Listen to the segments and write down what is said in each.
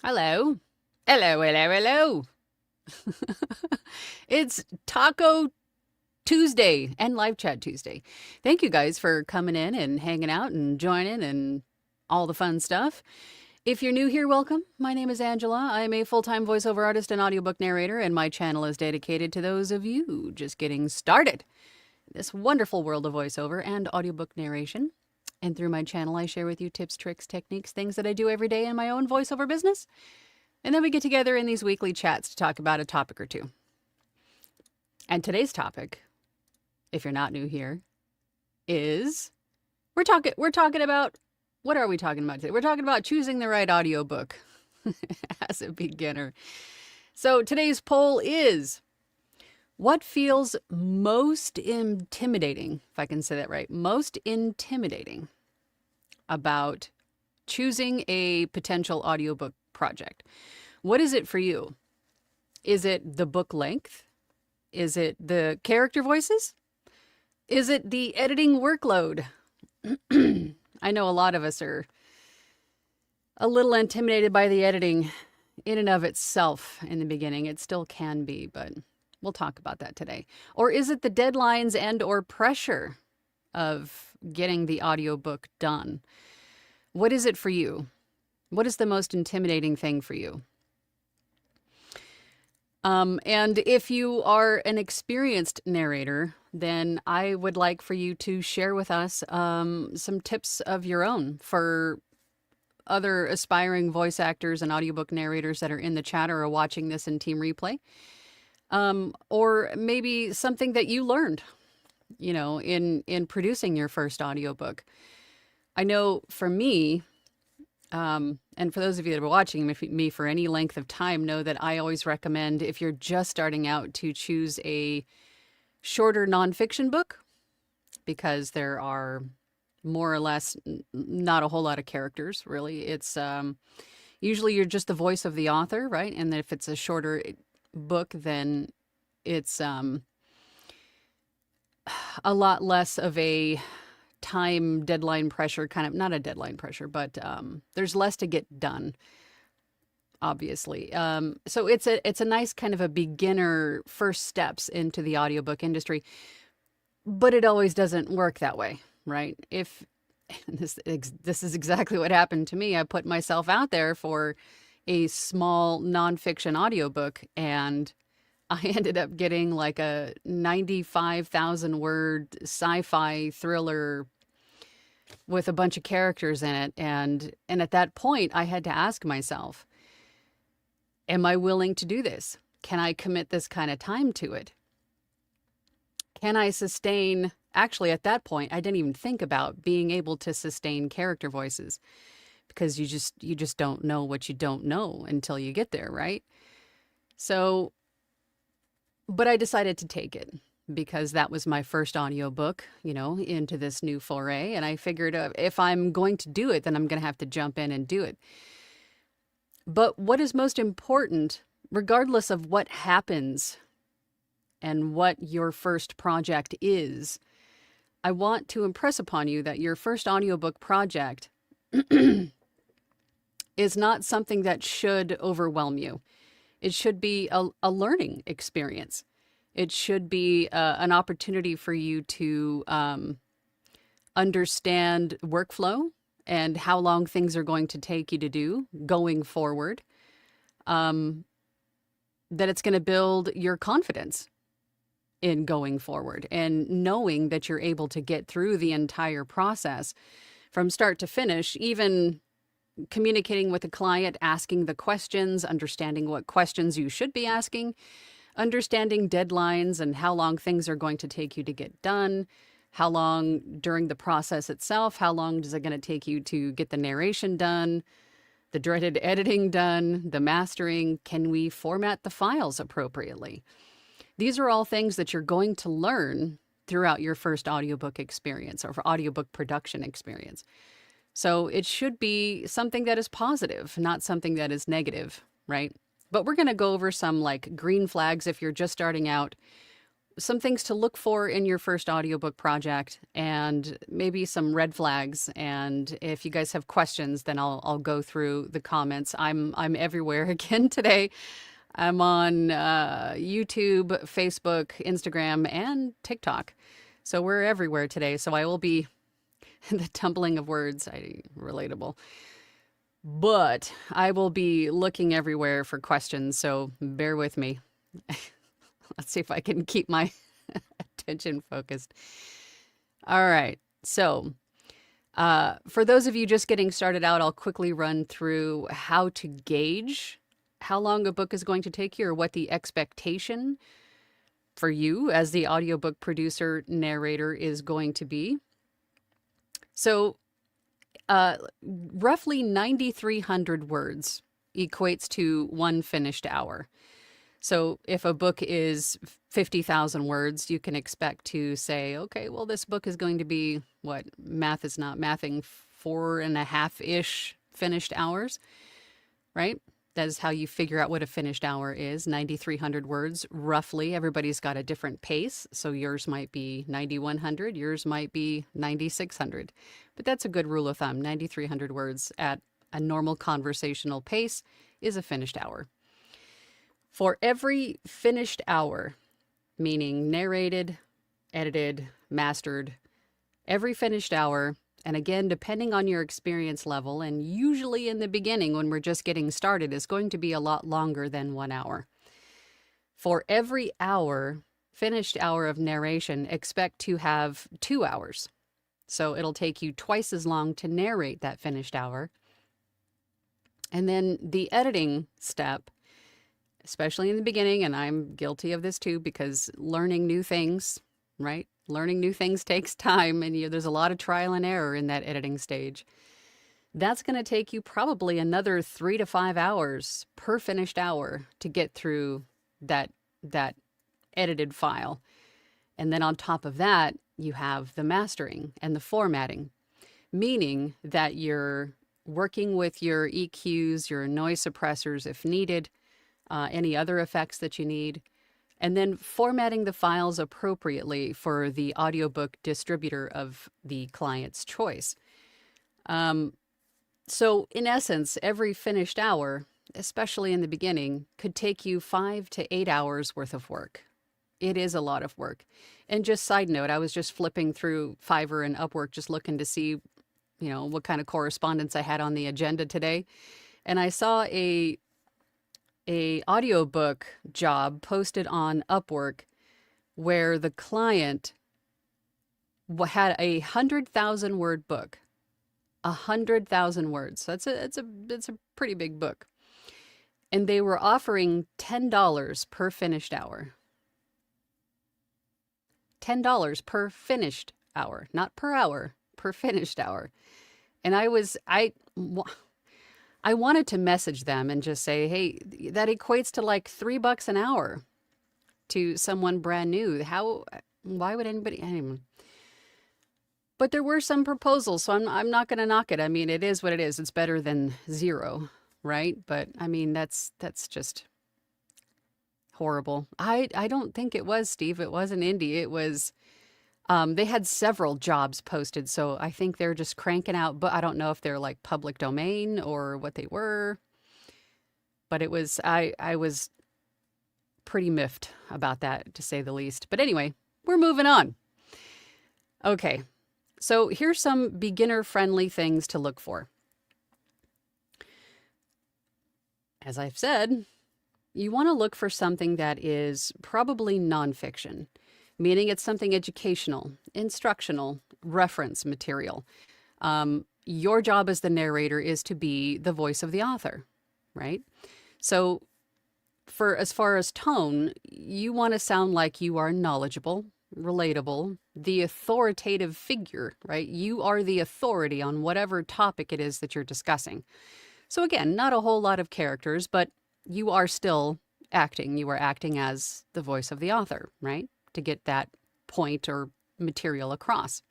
Hello. Hello, hello, hello. It's Taco Tuesday and Live Chat Tuesday. Thank you guys for coming in and hanging out and joining and all the fun stuff. If you're new here, welcome. My name is Angela. I'm a full-time voiceover artist and audiobook narrator, and my channel is dedicated to those of you just getting started in this wonderful world of voiceover and audiobook narration. And through my channel, I share with you tips, tricks, techniques, things that I do every day in my own voiceover business. And then we get together in these weekly chats to talk about a topic or two. And today's topic, if you're not new here, is we're talking about, what are we talking about today? We're talking about choosing the right audiobook as a beginner. So today's poll is, what feels most intimidating, if I can say that right, most intimidating about choosing a potential audiobook project? What is it for you? Is it the book length? Is it the character voices? Is it the editing workload? I know a lot of us are a little intimidated by the editing in and of itself in the beginning. It still can be, but we'll talk about that today. Or is it the deadlines and or pressure of getting the audiobook done? What is it for you? What is the most intimidating thing for you? And if you are an experienced narrator, then I would like for you to share with us some tips of your own for other aspiring voice actors and audiobook narrators that are in the chat or are watching this in Team Replay. Or maybe something that you learned, in producing your first audiobook. I know for me, and for those of you that are watching me for any length of time, know that I always recommend, if you're just starting out, to choose a shorter nonfiction book, because there are more or less not a whole lot of characters, really. It's usually you're just the voice of the author, right? And then if it's a shorter book, then it's a lot less of a time deadline pressure, kind of, not a deadline pressure, but there's less to get done, obviously. So it's a nice kind of a beginner first steps into the audiobook industry, but it always doesn't work that way, right? If this is exactly what happened to me. I put myself out there for a small nonfiction audiobook, and I ended up getting like a 95,000 word sci-fi thriller with a bunch of characters in it. And at that point, I had to ask myself, am I willing to do this? Can I commit this kind of time to it? Can I sustain? Actually, at that point, I didn't even think about being able to sustain character voices, because you just don't know what you don't know until you get there, right? So, but I decided to take it because that was my first audiobook, into this new foray. And I figured if I'm going to do it, then I'm going to have to jump in and do it. But what is most important, regardless of what happens and what your first project is, I want to impress upon you that your first audiobook project is not something that should overwhelm you. It should be a learning experience. It should be an opportunity for you to understand workflow and how long things are going to take you to do going forward. That it's going to build your confidence in going forward and knowing that you're able to get through the entire process from start to finish, even communicating with the client, asking the questions, understanding what questions you should be asking, understanding deadlines and how long things are going to take you to get done, how long during the process itself, how long is it going to take you to get the narration done, the dreaded editing done, the mastering, can we format the files appropriately? These are all things that you're going to learn throughout your first audiobook experience or for audiobook production experience. So it should be something that is positive, not something that is negative, right? But we're going to go over some like green flags if you're just starting out. some things to look for in your first audiobook project and maybe some red flags. And if you guys have questions, then I'll go through the comments. I'm everywhere again today. I'm on YouTube, Facebook, Instagram, and TikTok. So we're everywhere today. So I will be the tumbling of words, relatable. But I will be looking everywhere for questions, so bear with me. Let's see if I can keep my attention focused. All right. So, for those of you just getting started out, I'll quickly run through how to gauge how long a book is going to take you or what the expectation for you as the audiobook producer narrator is going to be. So, roughly 9,300 words equates to one finished hour. So if a book is 50,000 words, you can expect to say, okay, well, this book is going to be what? Math is not mathing, 4.5-ish finished hours, right? That is how you figure out what a finished hour is, 9,300 words, roughly. Everybody's got a different pace. So yours might be 9,100, yours might be 9,600. But that's a good rule of thumb. 9,300 words at a normal conversational pace is a finished hour. For every finished hour, meaning narrated, edited, mastered, every finished hour, and again, depending on your experience level, and usually in the beginning when we're just getting started, is going to be a lot longer than 1 hour. For every hour, finished hour of narration, expect to have 2 hours. So it'll take you twice as long to narrate that finished hour. And then the editing step, especially in the beginning, and I'm guilty of this too, because learning new things, right? Learning new things takes time, and there's a lot of trial and error in that editing stage. That's going to take you probably another 3 to 5 hours per finished hour to get through that edited file. And then on top of that, you have the mastering and the formatting, meaning that you're working with your EQs, your noise suppressors if needed, any other effects that you need, and then formatting the files appropriately for the audiobook distributor of the client's choice. So in essence, every finished hour, especially in the beginning, could take you 5 to 8 hours worth of work. It is a lot of work. And just side note, I was just flipping through Fiverr and Upwork, just looking to see, what kind of correspondence I had on the agenda today. And I saw a audiobook job posted on Upwork where the client had a 100,000 word book. 100,000 words. So it's a pretty big book. And they were offering $10 per finished hour. $10 per finished hour, not per hour, per finished hour. And I wanted to message them and just say, hey, that equates to like $3 an hour to someone brand new. Why would anybody? But there were some proposals, so I'm not going to knock it. I mean, it is what it is. It's better than zero, right? But I mean, that's just horrible. I don't think it was, Steve. It wasn't indie. It was, they had several jobs posted. So I think they're just cranking out, but I don't know if they're like public domain or what they were. But it was, I was pretty miffed about that, to say the least. But anyway, we're moving on. Okay. So here's some beginner-friendly things to look for. As I've said, you want to look for something that is probably nonfiction, meaning it's something educational, instructional, reference material. Your job as the narrator is to be the voice of the author, right? So as far as tone, you want to sound like you are knowledgeable, relatable, the authoritative figure, right? You are the authority on whatever topic it is that you're discussing. So again, not a whole lot of characters, but you are still acting. You are acting as the voice of the author, right? To get that point or material across.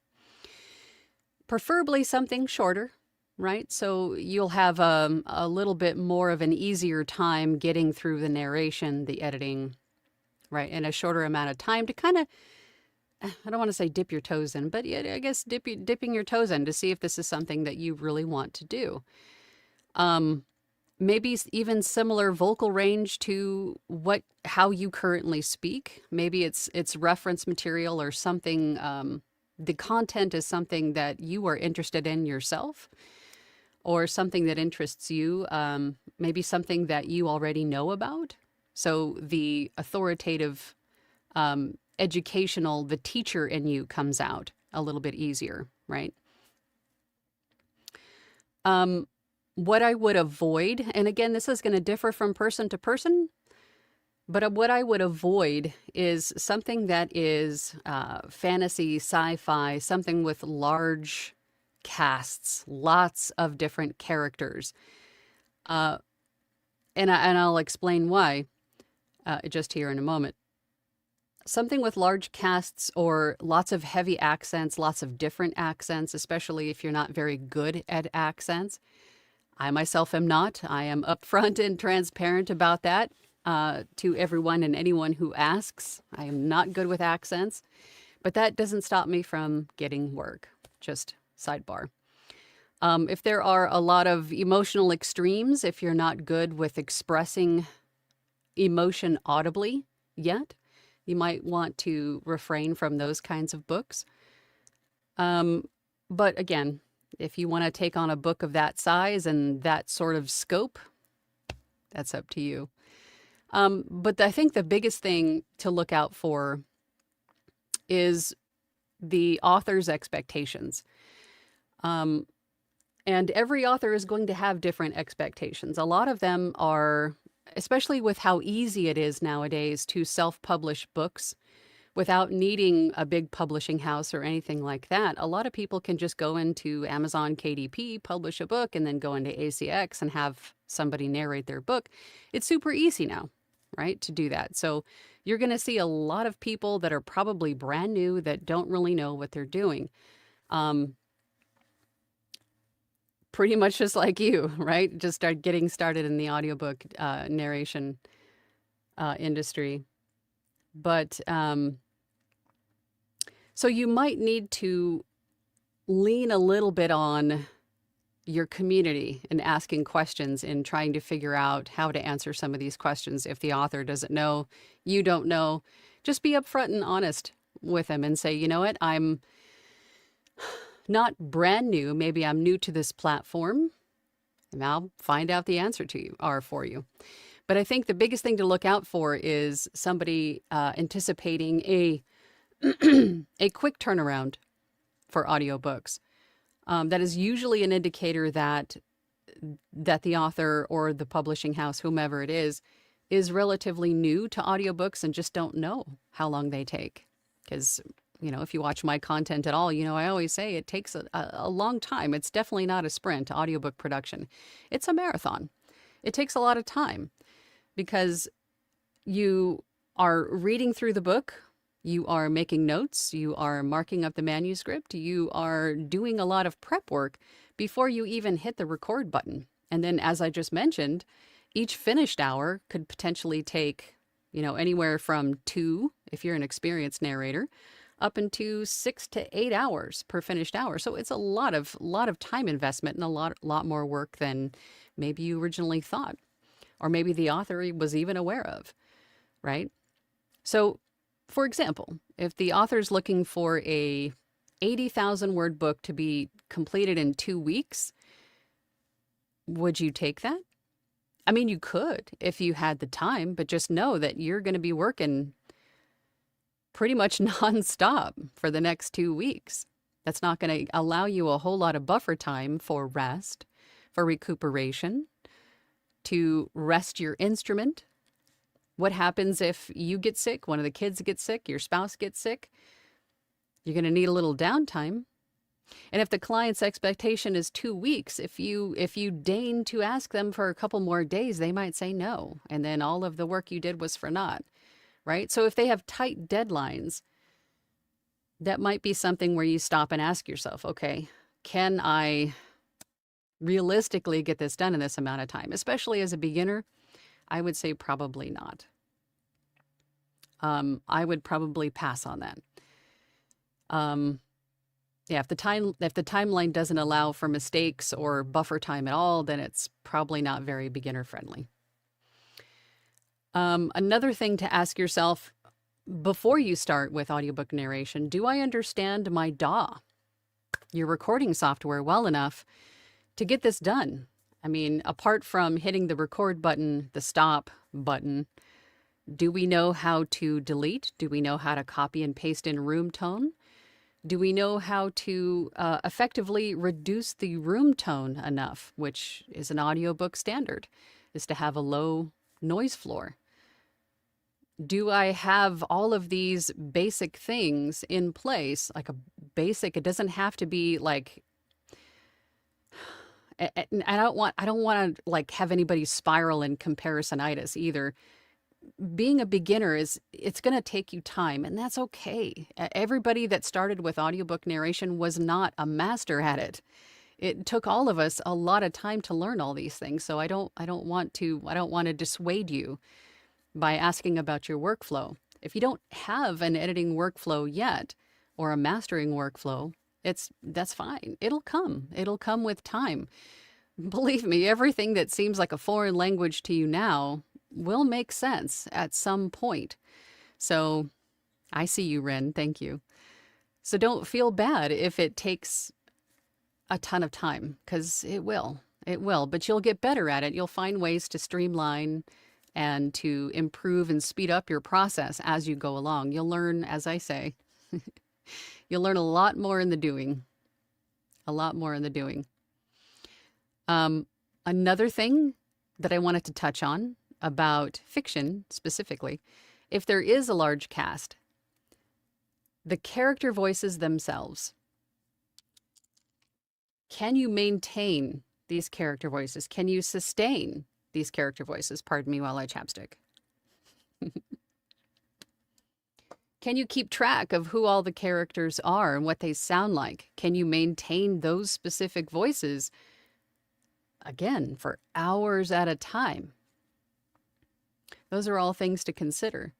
Preferably something shorter, right? So you'll have a little bit more of an easier time getting through the narration, the editing, right? In a shorter amount of time to kind of, I don't want to say dip your toes in, but yeah, I guess dipping your toes in to see if this is something that you really want to do. Maybe even similar vocal range to how you currently speak. Maybe it's reference material or something. The content is something that you are interested in yourself, or something that interests you. Maybe something that you already know about. So the authoritative, educational, the teacher in you comes out a little bit easier, right? What I would avoid, and again, this is going to differ from person to person, but what I would avoid is something that is fantasy, sci-fi, something with large casts, lots of different characters. And I'll explain why just here in a moment. Something with large casts or lots of heavy accents, lots of different accents, especially if you're not very good at accents. I myself am not. I am upfront and transparent about that to everyone and anyone who asks. I am not good with accents, but that doesn't stop me from getting work. Just sidebar. If there are a lot of emotional extremes, if you're not good with expressing emotion audibly yet, you might want to refrain from those kinds of books. But again, if you want to take on a book of that size and that sort of scope, that's up to you. But I think the biggest thing to look out for is the author's expectations. And every author is going to have different expectations. A lot of them are, especially with how easy it is nowadays to self-publish books without needing a big publishing house or anything like that. A lot of people can just go into Amazon KDP, publish a book, and then go into ACX and have somebody narrate their book. It's super easy now, right, to do that. So you're going to see a lot of people that are probably brand new that don't really know what they're doing. Pretty much just like you, right? Just start getting started in the audiobook narration industry. But so you might need to lean a little bit on your community and asking questions and trying to figure out how to answer some of these questions. If the author doesn't know, you don't know, just be upfront and honest with them and say, you know what, I'm not brand new. Maybe I'm new to this platform, and I'll find out the answer for you. But I think the biggest thing to look out for is somebody anticipating a a quick turnaround for audiobooks. That is usually an indicator that the author or the publishing house, whomever it is relatively new to audiobooks and just don't know how long they take. Because if you watch my content at all, I always say it takes a long time. It's definitely not a sprint, audiobook production. It's a marathon. It takes a lot of time because you are reading through the book, you are making notes, you are marking up the manuscript, you are doing a lot of prep work before you even hit the record button. And then, as I just mentioned, each finished hour could potentially take, anywhere from 2, if you're an experienced narrator, up into 6 to 8 hours per finished hour. So it's a lot of time investment and a lot more work than maybe you originally thought, or maybe the author was even aware of, right? So, for example, if the author's looking for a 80,000 word book to be completed in 2 weeks, would you take that? I mean, you could if you had the time, but just know that you're going to be working pretty much nonstop for the next 2 weeks. That's not going to allow you a whole lot of buffer time for rest, for recuperation, to rest your instrument. What happens if you get sick, one of the kids gets sick, your spouse gets sick? You're going to need a little downtime. And if the client's expectation is 2 weeks, if you deign to ask them for a couple more days, they might say no. And then all of the work you did was for naught. Right? So if they have tight deadlines, that might be something where you stop and ask yourself, okay, can I realistically get this done in this amount of time? Especially as a beginner, I would say probably not. I would probably pass on that. Um, yeah, if the timeline doesn't allow for mistakes or buffer time at all, then it's probably not very beginner friendly. Another thing to ask yourself before you start with audiobook narration, do I understand my DAW, your recording software, well enough to get this done? I mean, apart from hitting the record button, the stop button, do we know how to delete? Do we know how to copy and paste in room tone? Do we know how to effectively reduce the room tone enough, which is an audiobook standard, is to have a low noise floor? Do I have all of these basic things in place? Like a basic, it doesn't have to be like, I don't want to like have anybody spiral in comparisonitis either. Being a beginner it's going to take you time, and that's okay. Everybody that started with audiobook narration was not a master at it. It took all of us a lot of time to learn all these things. So I don't want to dissuade you by asking about your workflow. If you don't have an editing workflow yet or a mastering workflow, that's fine. It'll come. It'll come with time. Believe me, everything that seems like a foreign language to you now will make sense at some point. So I see you, Ren. Thank you. So don't feel bad if it takes a ton of time, because it will. It will, but you'll get better at it. You'll find ways to streamline and to improve and speed up your process as you go along. You'll learn, as I say, you'll learn a lot more in the doing. A lot more in the doing. Another thing that I wanted to touch on about fiction specifically, if there is a large cast, the character voices themselves. Can you maintain these character voices? Can you sustain these character voices? Pardon me while I chapstick. Can you keep track of who all the characters are and what they sound like? Can you maintain those specific voices, again, for hours at a time? Those are all things to consider.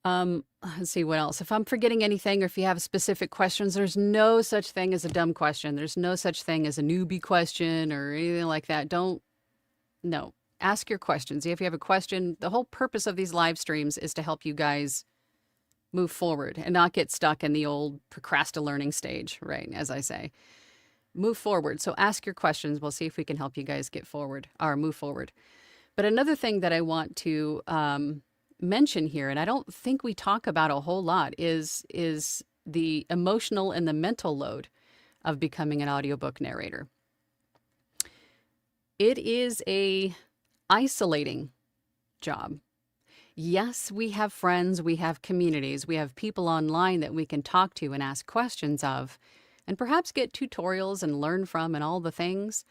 Let's see what else. If I'm forgetting anything, or if you have specific questions, there's no such thing as a dumb question. There's no such thing as a newbie question or anything like that. No. Ask your questions. If you have a question, the whole purpose of these live streams is to help you guys move forward and not get stuck in the old procrastinating stage, right? As I say, move forward. So ask your questions. We'll see if we can help you guys get forward or move forward. But another thing that I want to mention here, and I don't think we talk about a whole lot, is the emotional and the mental load of becoming an audiobook narrator. It is a isolating job. Yes, we have friends, we have communities, we have people online that we can talk to and ask questions of, and perhaps get tutorials and learn from and all the things.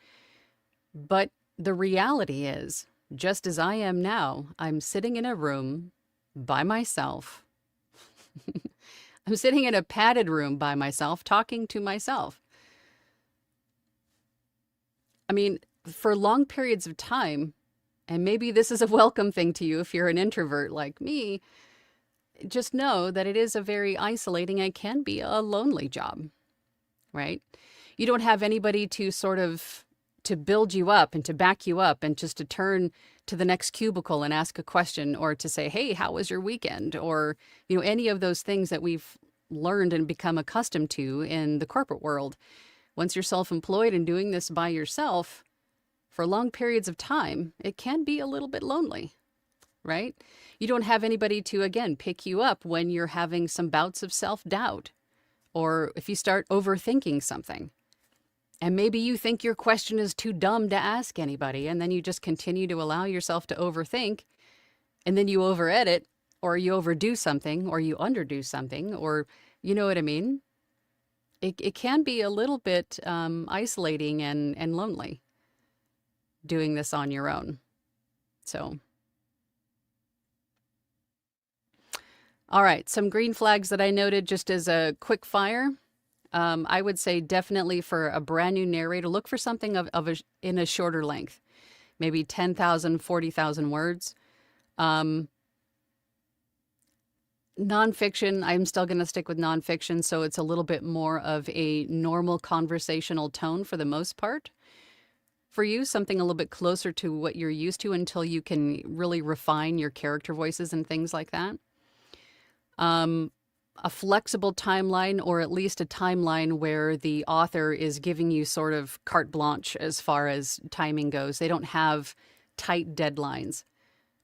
But the reality is, just as I am now, I'm sitting in a room by myself. I'm sitting in a padded room by myself, talking to myself. I mean, for long periods of time, and maybe this is a welcome thing to you if you're an introvert like me, just know that it is a very isolating and can be a lonely job, right? You don't have anybody to sort of to build you up and to back you up and just to turn to the next cubicle and ask a question, or to say, hey, how was your weekend? Or, any of those things that we've learned and become accustomed to in the corporate world. Once you're self-employed and doing this by yourself for long periods of time, it can be a little bit lonely, right? You don't have anybody to, again, pick you up when you're having some bouts of self-doubt, or if you start overthinking something. And maybe you think your question is too dumb to ask anybody, and then you just continue to allow yourself to overthink, and then you over-edit, or you overdo something, or you underdo something, or you know what I mean? It can be a little bit isolating and lonely doing this on your own. So, all right, some green flags that I noted just as a quick fire. I would say definitely for a brand new narrator, look for something in a shorter length, maybe 10,000, 40,000 words. Nonfiction, I'm still going to stick with nonfiction, so it's a little bit more of a normal conversational tone for the most part. For you, something a little bit closer to what you're used to until you can really refine your character voices and things like that. A flexible timeline, or at least a timeline where the author is giving you sort of carte blanche as far as timing goes. They don't have tight deadlines,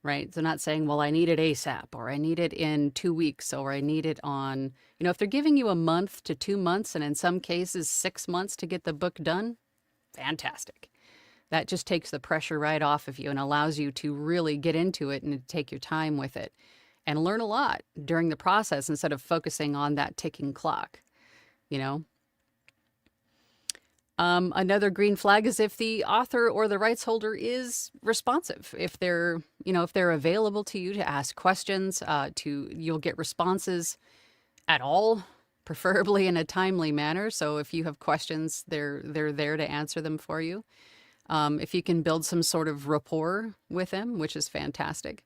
right? They're not saying, well, I need it ASAP, or I need it in 2 weeks, or I need it on, if they're giving you a month to 2 months, and in some cases 6 months to get the book done, fantastic. That just takes the pressure right off of you and allows you to really get into it and to take your time with it and learn a lot during the process instead of focusing on that ticking clock, you know? Another green flag is if the author or the rights holder is responsive. If they're, if they're available to you to ask questions, you'll get responses at all, preferably in a timely manner. So if you have questions, they're there to answer them for you. If you can build some sort of rapport with them, which is fantastic.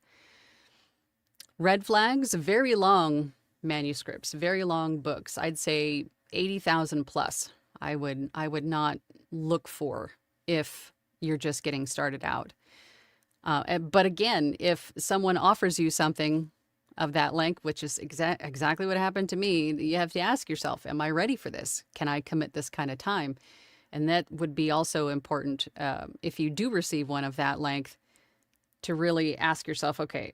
Red flags, very long manuscripts, very long books. I'd say 80,000 plus. I would not look for if you're just getting started out. But again, if someone offers you something of that length, which is exactly what happened to me, you have to ask yourself, am I ready for this? Can I commit this kind of time? And that would be also important if you do receive one of that length, to really ask yourself, okay,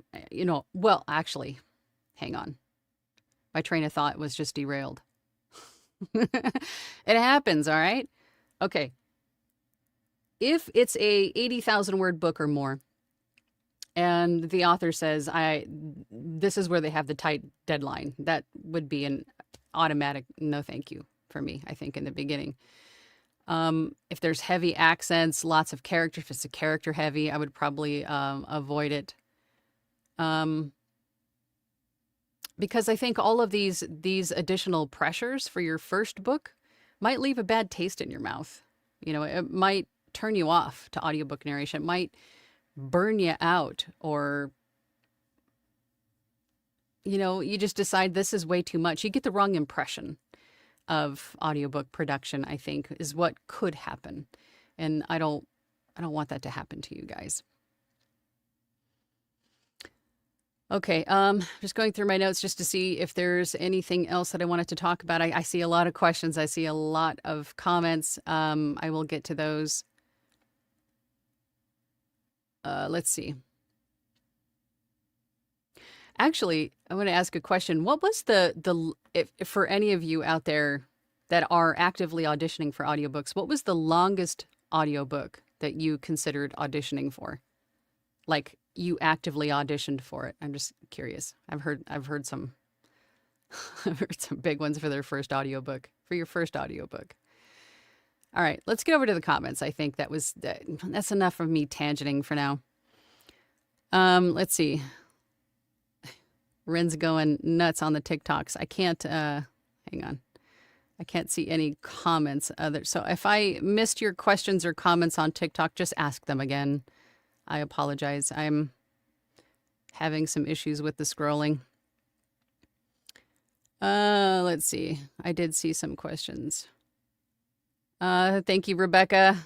well, actually, hang on. My train of thought was just derailed. It happens, all right? Okay. If it's a 80,000 word book or more, and the author says, this is where they have the tight deadline, that would be an automatic no thank you for me, I think, in the beginning. If there's heavy accents, lots of character, if it's a character heavy, I would probably avoid it. Because I think all of these additional pressures for your first book might leave a bad taste in your mouth. It might turn you off to audiobook narration. It might burn you out, or you just decide this is way too much. You get the wrong impression of audiobook production, I think, is what could happen. And I don't want that to happen to you guys. Okay, just going through my notes just to see if there's anything else that I wanted to talk about. I see a lot of questions. I see a lot of comments. I will get to those. Let's see. Actually, I want to ask a question. What was if for any of you out there that are actively auditioning for audiobooks, what was the longest audiobook that you considered auditioning for? Like, you actively auditioned for it. I'm just curious. I've heard some I've heard some big ones for your first audiobook. All right, let's get over to the comments. I think that's enough of me tangenting for now. Let's see. Ren's going nuts on the TikToks. I can't, hang on. I can't see any comments. So if I missed your questions or comments on TikTok, just ask them again. I apologize. I'm having some issues with the scrolling. Let's see. I did see some questions. Thank you, Rebecca.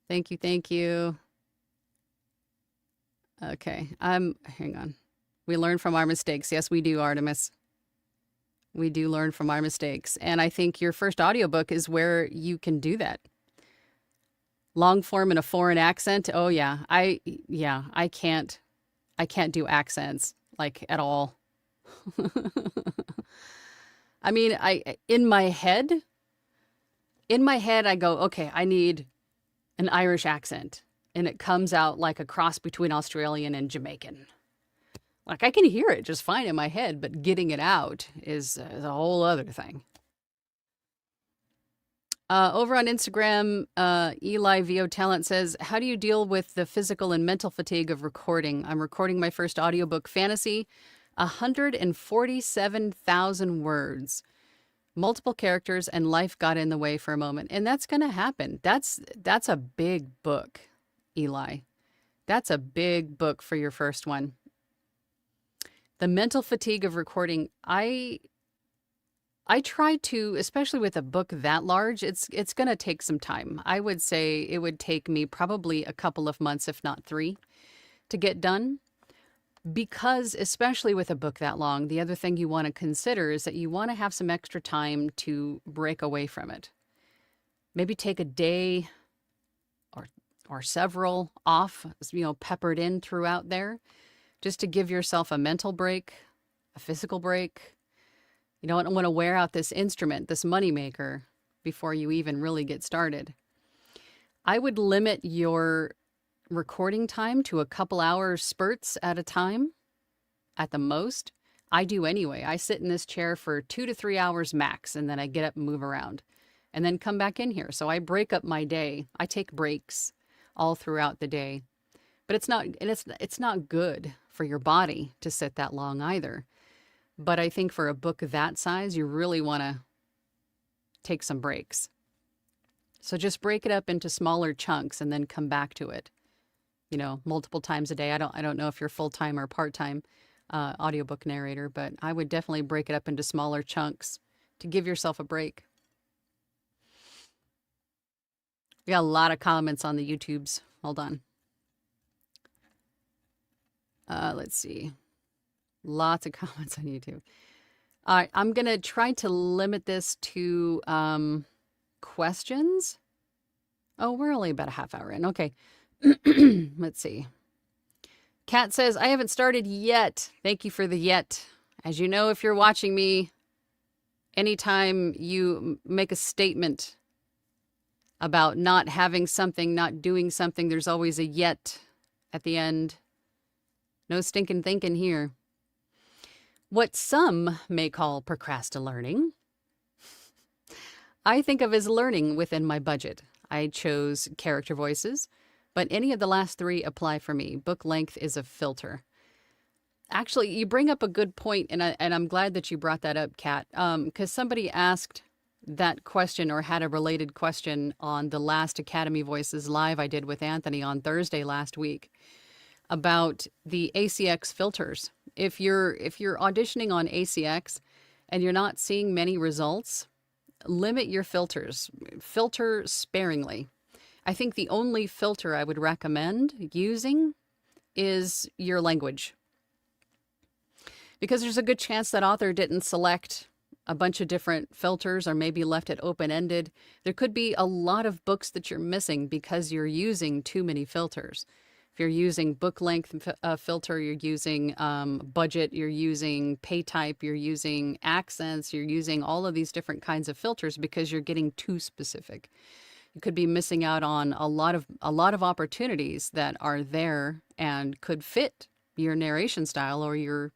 Thank you. Okay. Hang on. We learn from our mistakes. Yes, we do, Artemis. We do learn from our mistakes. And I think your first audiobook is where you can do that. Long form in a foreign accent. Oh yeah. I can't do accents like at all. I mean, in my head I go, okay, I need an Irish accent, and it comes out like a cross between Australian and Jamaican. Like, I can hear it just fine in my head, but getting it out is a whole other thing. Over on Instagram, Eli VO Talent says, how do you deal with the physical and mental fatigue of recording? I'm recording my first audiobook, Fantasy, 147,000 words, multiple characters, and life got in the way for a moment. And that's going to happen. That's a big book, Eli. That's a big book for your first one. The mental fatigue of recording, I try to, especially with a book that large, it's going to take some time. I would say it would take me probably a couple of months, if not 3, to get done. Because especially with a book that long, the other thing you want to consider is that you want to have some extra time to break away from it. Maybe take a day or several off, peppered in throughout there, just to give yourself a mental break, a physical break. You don't want to wear out this instrument, this moneymaker, before you even really get started. I would limit your recording time to a couple hours spurts at a time, at the most. I do anyway. I sit in this chair for 2 to 3 hours max, and then I get up and move around, and then come back in here. So I break up my day. I take breaks all throughout the day. But it's not good for your body to sit that long either. But I think for a book that size, you really want to take some breaks. So just break it up into smaller chunks and then come back to it, multiple times a day. I don't know if you're full-time or part-time audiobook narrator, but I would definitely break it up into smaller chunks to give yourself a break. We got a lot of comments on the YouTubes. Hold on. Let's see. Lots of comments on YouTube. All right, I'm going to try to limit this to questions. Oh, we're only about a half hour in. Okay. Let's see. Kat says, I haven't started yet. Thank you for the yet. As you know, if you're watching me, anytime you make a statement about not having something, not doing something, there's always a yet at the end. No stinking thinking here. What some may call procrastinating, I think of as learning within my budget. I chose character voices, but any of the last 3 apply for me. Book length is a filter. Actually, you bring up a good point, and I'm glad that you brought that up, Kat, because somebody asked that question or had a related question on the last Academy Voices live I did with Anthony on Thursday last week about the ACX filters. If you're auditioning on ACX and you're not seeing many results, limit your filters. Filter sparingly. I think the only filter I would recommend using is your language, because there's a good chance that author didn't select a bunch of different filters or maybe left it open-ended. There could be a lot of books that you're missing because you're using too many filters. If you're using book length filter, you're using budget, you're using pay type, you're using accents, you're using all of these different kinds of filters because you're getting too specific. You could be missing out on a lot of opportunities that are there and could fit your narration style or your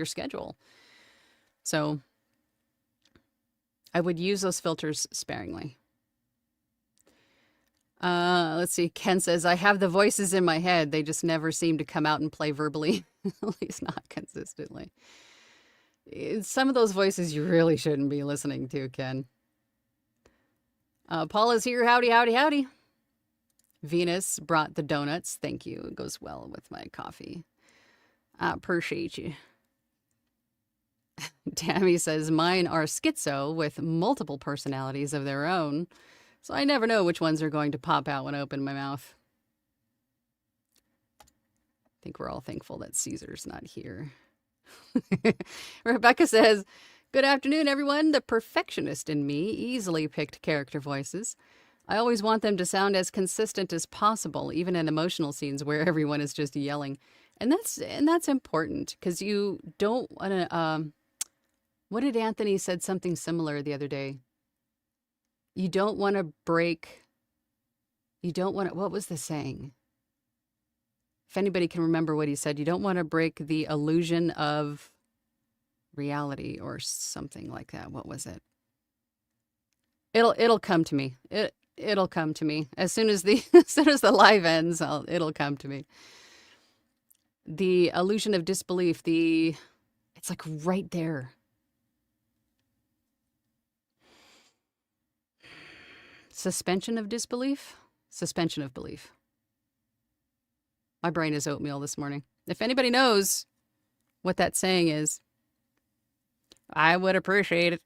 schedule. So I would use those filters sparingly. Let's see. Ken says, I have the voices in my head. They just never seem to come out and play verbally, at least not consistently. Some of those voices you really shouldn't be listening to, Ken. Paula's here. Howdy, howdy, howdy. Venus brought the donuts. Thank you. It goes well with my coffee. I appreciate you. Tammy says, mine are schizo with multiple personalities of their own, so I never know which ones are going to pop out when I open my mouth. I think we're all thankful that Caesar's not here. Rebecca says, good afternoon, everyone. The perfectionist in me easily picked character voices. I always want them to sound as consistent as possible, even in emotional scenes where everyone is just yelling. And that's important, because you don't want to... what did Anthony said something similar the other day? You don't want to break... You don't want to... What was the saying? If anybody can remember what he said, you don't want to break the illusion of reality or something like that. What was it? It'll come to me. It'll come to me as soon as the live ends. It'll come to me. The illusion of disbelief. It's like right there. Suspension of disbelief. Suspension of belief. My brain is oatmeal this morning. If anybody knows what that saying is. I would appreciate it.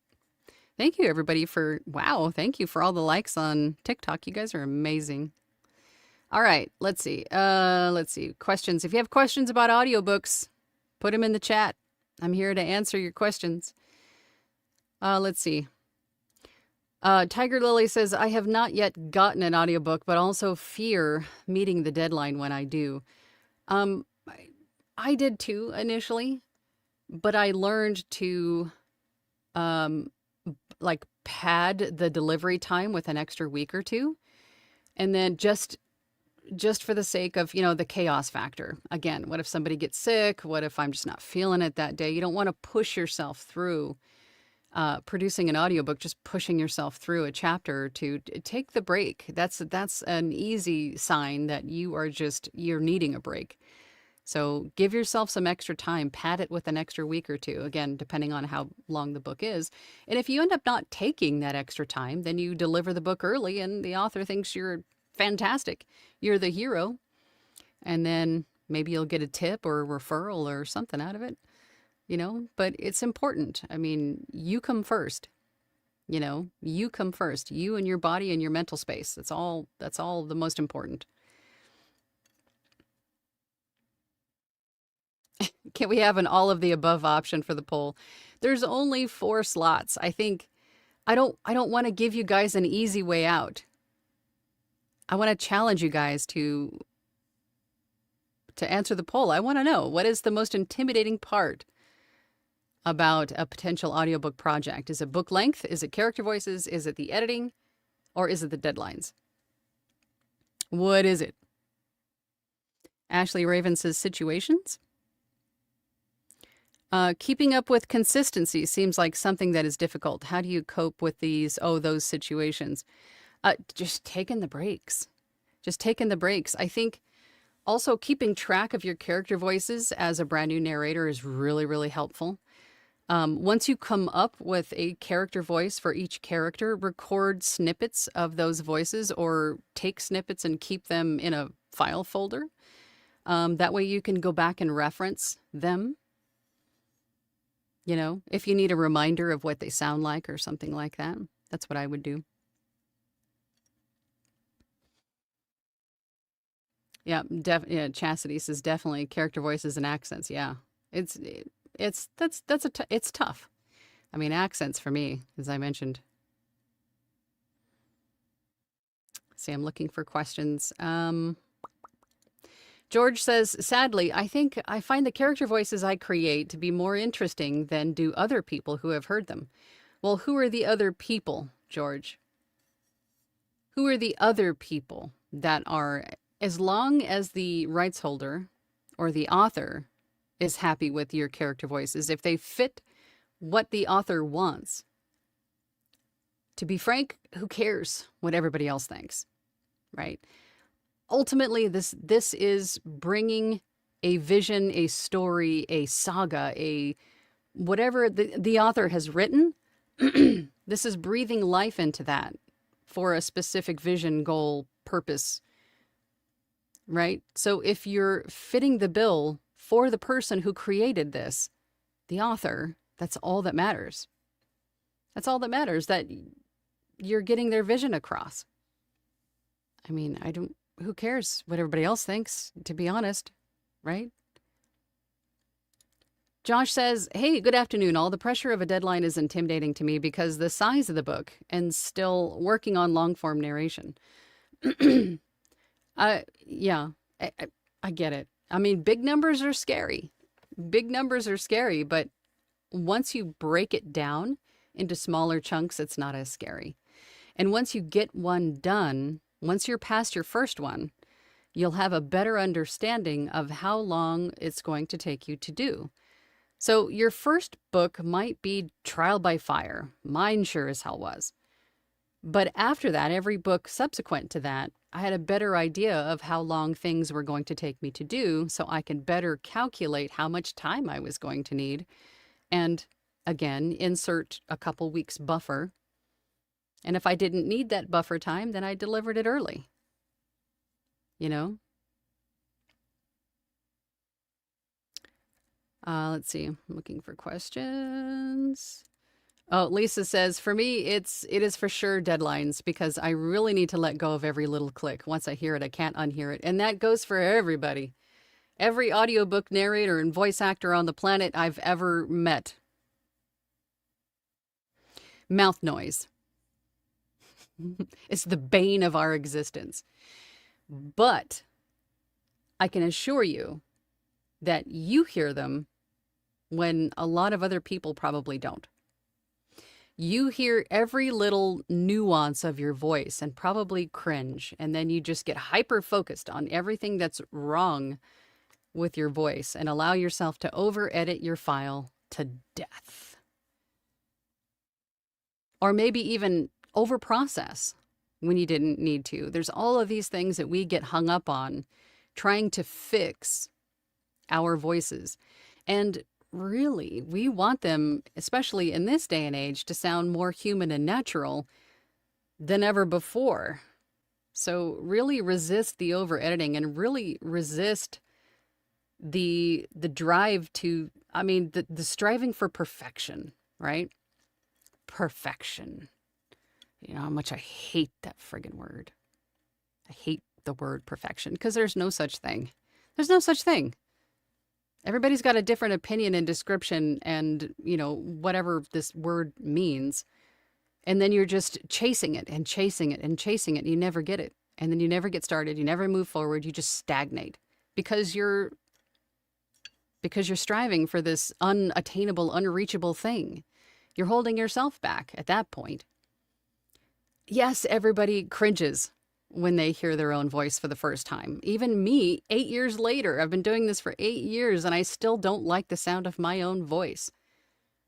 Thank you, everybody, wow, thank you for all the likes on TikTok. You guys are amazing. All right, let's see. Questions. If you have questions about audiobooks, put them in the chat. I'm here to answer your questions. Let's see. Tiger Lily says, I have not yet gotten an audiobook, but also fear meeting the deadline when I do. I did too initially, but I learned to like pad the delivery time with an extra week or two. And then just for the sake of, the chaos factor. Again, what if somebody gets sick? What if I'm just not feeling it that day? You don't want to push yourself through producing an audiobook, just pushing yourself through a chapter or two. Take the break. That's an easy sign that you're needing a break. So give yourself some extra time, pad it with an extra week or two, again, depending on how long the book is. And if you end up not taking that extra time, then you deliver the book early and the author thinks you're fantastic. You're the hero. And then maybe you'll get a tip or a referral or something out of it, but it's important. I mean, you come first, you come first, you and your body and your mental space. That's all the most important. Can we have an all of the above option for the poll? There's only 4 slots. I think I don't want to give you guys an easy way out. I want to challenge you guys to answer the poll. I want to know, what is the most intimidating part about a potential audiobook project? Is it book length? Is it character voices? Is it the editing? Or is it the deadlines? What is it? Ashley Raven says situations. Keeping up with consistency seems like something that is difficult. How do you cope with those situations? Just taking the breaks. I think also keeping track of your character voices as a brand new narrator is really, really helpful. Once you come up with a character voice for each character, record snippets of those voices or take snippets and keep them in a file folder. That way you can go back and reference them. If you need a reminder of what they sound like or something like that, that's what I would do. Yeah, Chastity says definitely character voices and accents. Yeah, it's tough. I mean, accents for me, as I mentioned. See, I'm looking for questions. George says, sadly, I think I find the character voices I create to be more interesting than do other people who have heard them. Well, who are the other people, George? Who are the other people that are, as long as the rights holder or the author is happy with your character voices, if they fit what the author wants? To be frank, who cares what everybody else thinks, right? Ultimately, this is bringing a vision, a story, a saga, whatever the author has written. This is breathing life into that for a specific vision, goal, purpose, right? So if you're fitting the bill for the person who created this, the author, that's all that matters. That's all that matters, that you're getting their vision across. I mean, who cares what everybody else thinks, to be honest, right? Josh says, hey, good afternoon. All the pressure of a deadline is intimidating to me because the size of the book and still working on long form narration. Yeah, I get it. I mean, big numbers are scary. But once you break it down into smaller chunks, it's not as scary. And once you get one done, once you're past your first one, you'll have a better understanding of how long it's going to take you to do. So your first book might be trial by fire. Mine sure as hell was. But after that, every book subsequent to that, I had a better idea of how long things were going to take me to do, so I could better calculate how much time I was going to need. And again, insert a couple weeks buffer. And if I didn't need that buffer time, then I delivered it early. Let's see. I'm looking for questions. Oh, Lisa says, for me, it is for sure deadlines because I really need to let go of every little click. Once I hear it, I can't unhear it. And that goes for everybody. Every audiobook narrator and voice actor on the planet I've ever met. Mouth noise. It's the bane of our existence. But I can assure you that you hear them when a lot of other people probably don't. You hear every little nuance of your voice and probably cringe, and then you just get hyper focused on everything that's wrong with your voice and allow yourself to over edit your file to death. Or maybe even over process when you didn't need to. There's all of these things that we get hung up on trying to fix our voices. And really, we want them, especially in this day and age, to sound more human and natural than ever before. So really resist the over editing and really resist the drive to, the striving for perfection, right? Perfection. You know how much I hate that friggin' word. I hate the word perfection because there's no such thing. There's no such thing. Everybody's got a different opinion and description and, whatever this word means. And then you're just chasing it and chasing it and chasing it. And you never get it. And then you never get started. You never move forward. You just stagnate because you're striving for this unattainable, unreachable thing. You're holding yourself back at that point. Yes, everybody cringes when they hear their own voice for the first time. Even me, 8 years later, I've been doing this for 8 years and I still don't like the sound of my own voice.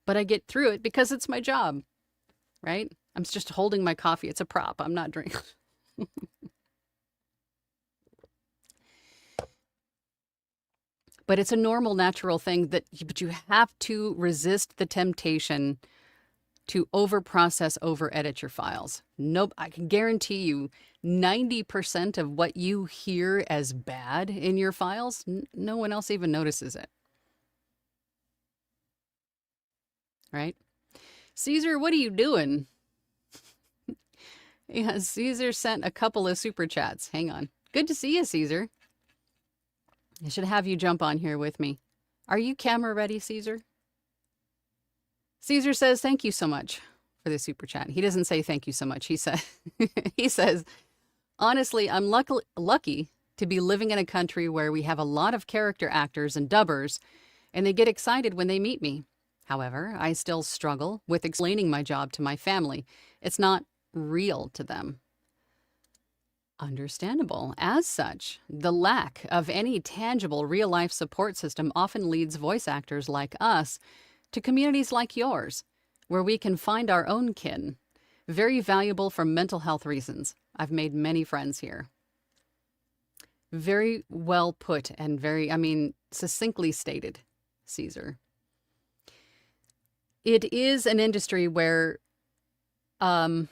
But I get through it because it's my job, right? I'm just holding my coffee. It's a prop. I'm not drinking. But it's a normal, natural thing but you have to resist the temptation to over-process, over-edit your files. Nope, I can guarantee you 90% of what you hear as bad in your files, no one else even notices it. Right? Caesar, what are you doing? Yeah, Caesar sent a couple of super chats. Hang on. Good to see you, Caesar. I should have you jump on here with me. Are you camera ready, Caesar? Caesar says, thank you so much for the super chat. He doesn't say thank you so much. He says, honestly, I'm lucky to be living in a country where we have a lot of character actors and dubbers, and they get excited when they meet me. However, I still struggle with explaining my job to my family. It's not real to them. Understandable. As such, the lack of any tangible real-life support system often leads voice actors like us to communities like yours, where we can find our own kin. Very valuable for mental health reasons. I've made many friends here. Very well put and succinctly stated, Caesar. It is an industry where I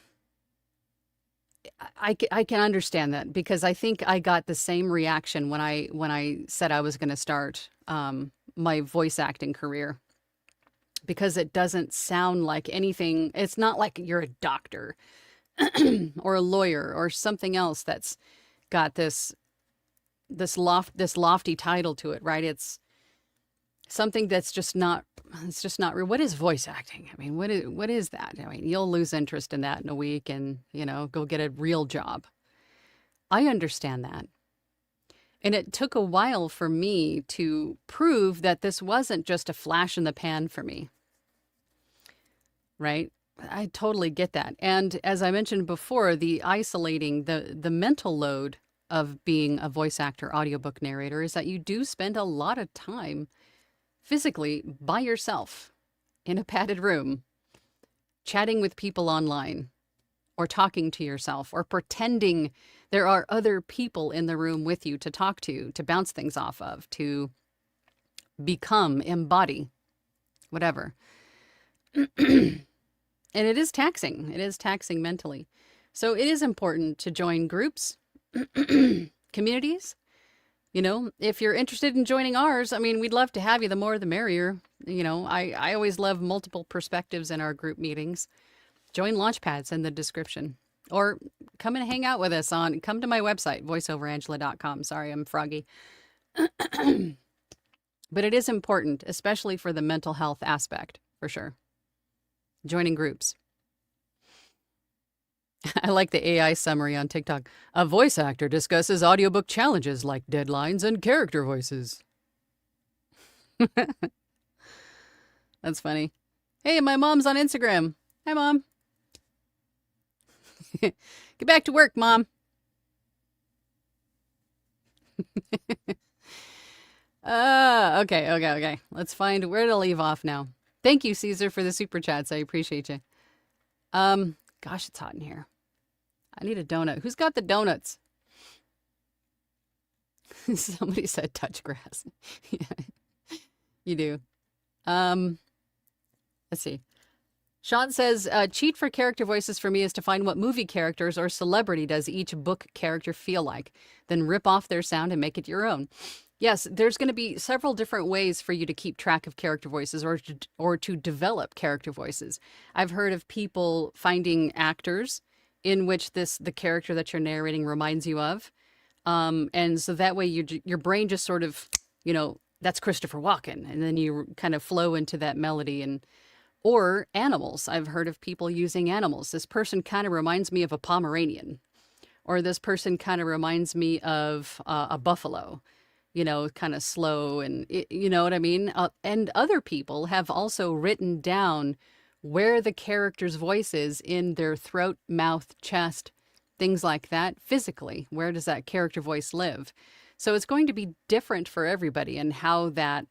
can understand that because I think I got the same reaction when I said I was going to start my voice acting career. Because it doesn't sound like anything. It's not like you're a doctor or a lawyer or something else that's got this lofty title to it, right? It's something that's just not. It's just not real. What is voice acting? I mean, what is that? I mean, you'll lose interest in that in a week and go get a real job. I understand that. And it took a while for me to prove that this wasn't just a flash in the pan for me. Right? I totally get that. And as I mentioned before, the isolating, the mental load of being a voice actor, audiobook narrator is that you do spend a lot of time physically by yourself in a padded room, chatting with people online, or talking to yourself, or pretending there are other people in the room with you to talk to bounce things off of, to become, embody, whatever. And it is taxing. It is taxing mentally. So it is important to join groups, communities, You know, if you're interested in joining ours, I mean, we'd love to have you. The more the merrier. You know, I always love multiple perspectives in our group meetings. Join Launchpads in the description. Or come and hang out with us come to my website, voiceoverangela.com. Sorry, I'm froggy. But it is important, especially for the mental health aspect, for sure. Joining groups. I like the AI summary on TikTok. A voice actor discusses audiobook challenges like deadlines and character voices. That's funny. Hey, my mom's on Instagram. Hi, Mom. Get back to work, Mom. Okay. Let's find where to leave off now. Thank you, Caesar, for the super chats. I appreciate you. Gosh, it's hot in here. I need a donut. Who's got the donuts? Somebody said touch grass. Yeah, you do. Let's see. Sean says, cheat for character voices for me is to find what movie characters or celebrity does each book character feel like, then rip off their sound and make it your own. Yes, there's going to be several different ways for you to keep track of character voices or to develop character voices. I've heard of people finding actors in which the character that you're narrating reminds you of. And so that way your brain just sort of, you know, that's Christopher Walken. And then you kind of flow into that melody or animals. I've heard of people using animals. This person kind of reminds me of a Pomeranian, or this person kind of reminds me of a buffalo, you know, kind of slow and you know what I mean? And other people have also written down where the character's voice is in their throat, mouth, chest, things like that physically. Where does that character voice live? So it's going to be different for everybody and how that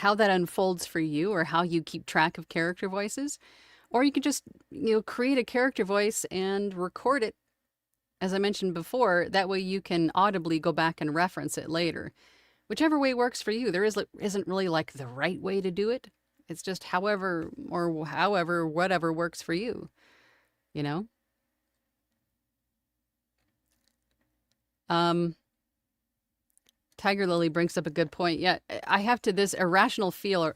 unfolds for you or how you keep track of character voices. Or you could just, you know, create a character voice and record it, as I mentioned before. That way you can audibly go back and reference it later. Whichever way works for you. There isn't really like the right way to do it. It's just however whatever works for you, you know? Tiger Lily brings up a good point. Yeah, I have this irrational fear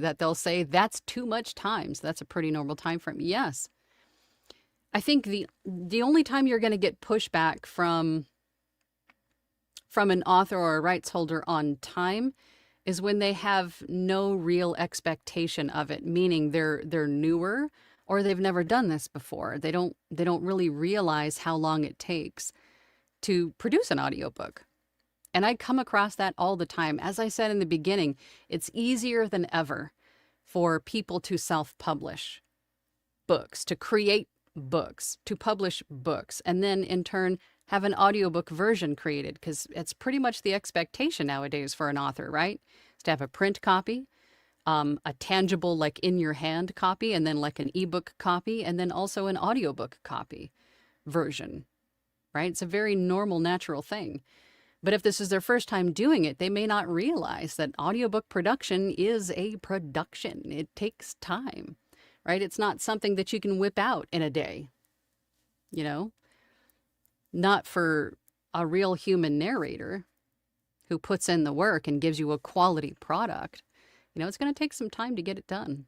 that they'll say that's too much time. So that's a pretty normal time frame. Yes. I think the only time you're going to get pushback from an author or a rights holder on time is when they have no real expectation of it, meaning they're newer or they've never done this before. They don't really realize how long it takes to produce an audiobook. And I come across that all the time. As I said in the beginning, it's easier than ever for people to self-publish books, to create books, to publish books, and then in turn have an audiobook version created, because it's pretty much the expectation nowadays for an author, right? Is to have a print copy, a tangible, like in your hand copy, and then like an ebook copy, and then also an audiobook copy version, right? It's a very normal, natural thing. But if this is their first time doing it, they may not realize that audiobook production is a production. It takes time, right? It's not something that you can whip out in a day, you know? Not for a real human narrator who puts in the work and gives you a quality product. You know, it's going to take some time to get it done.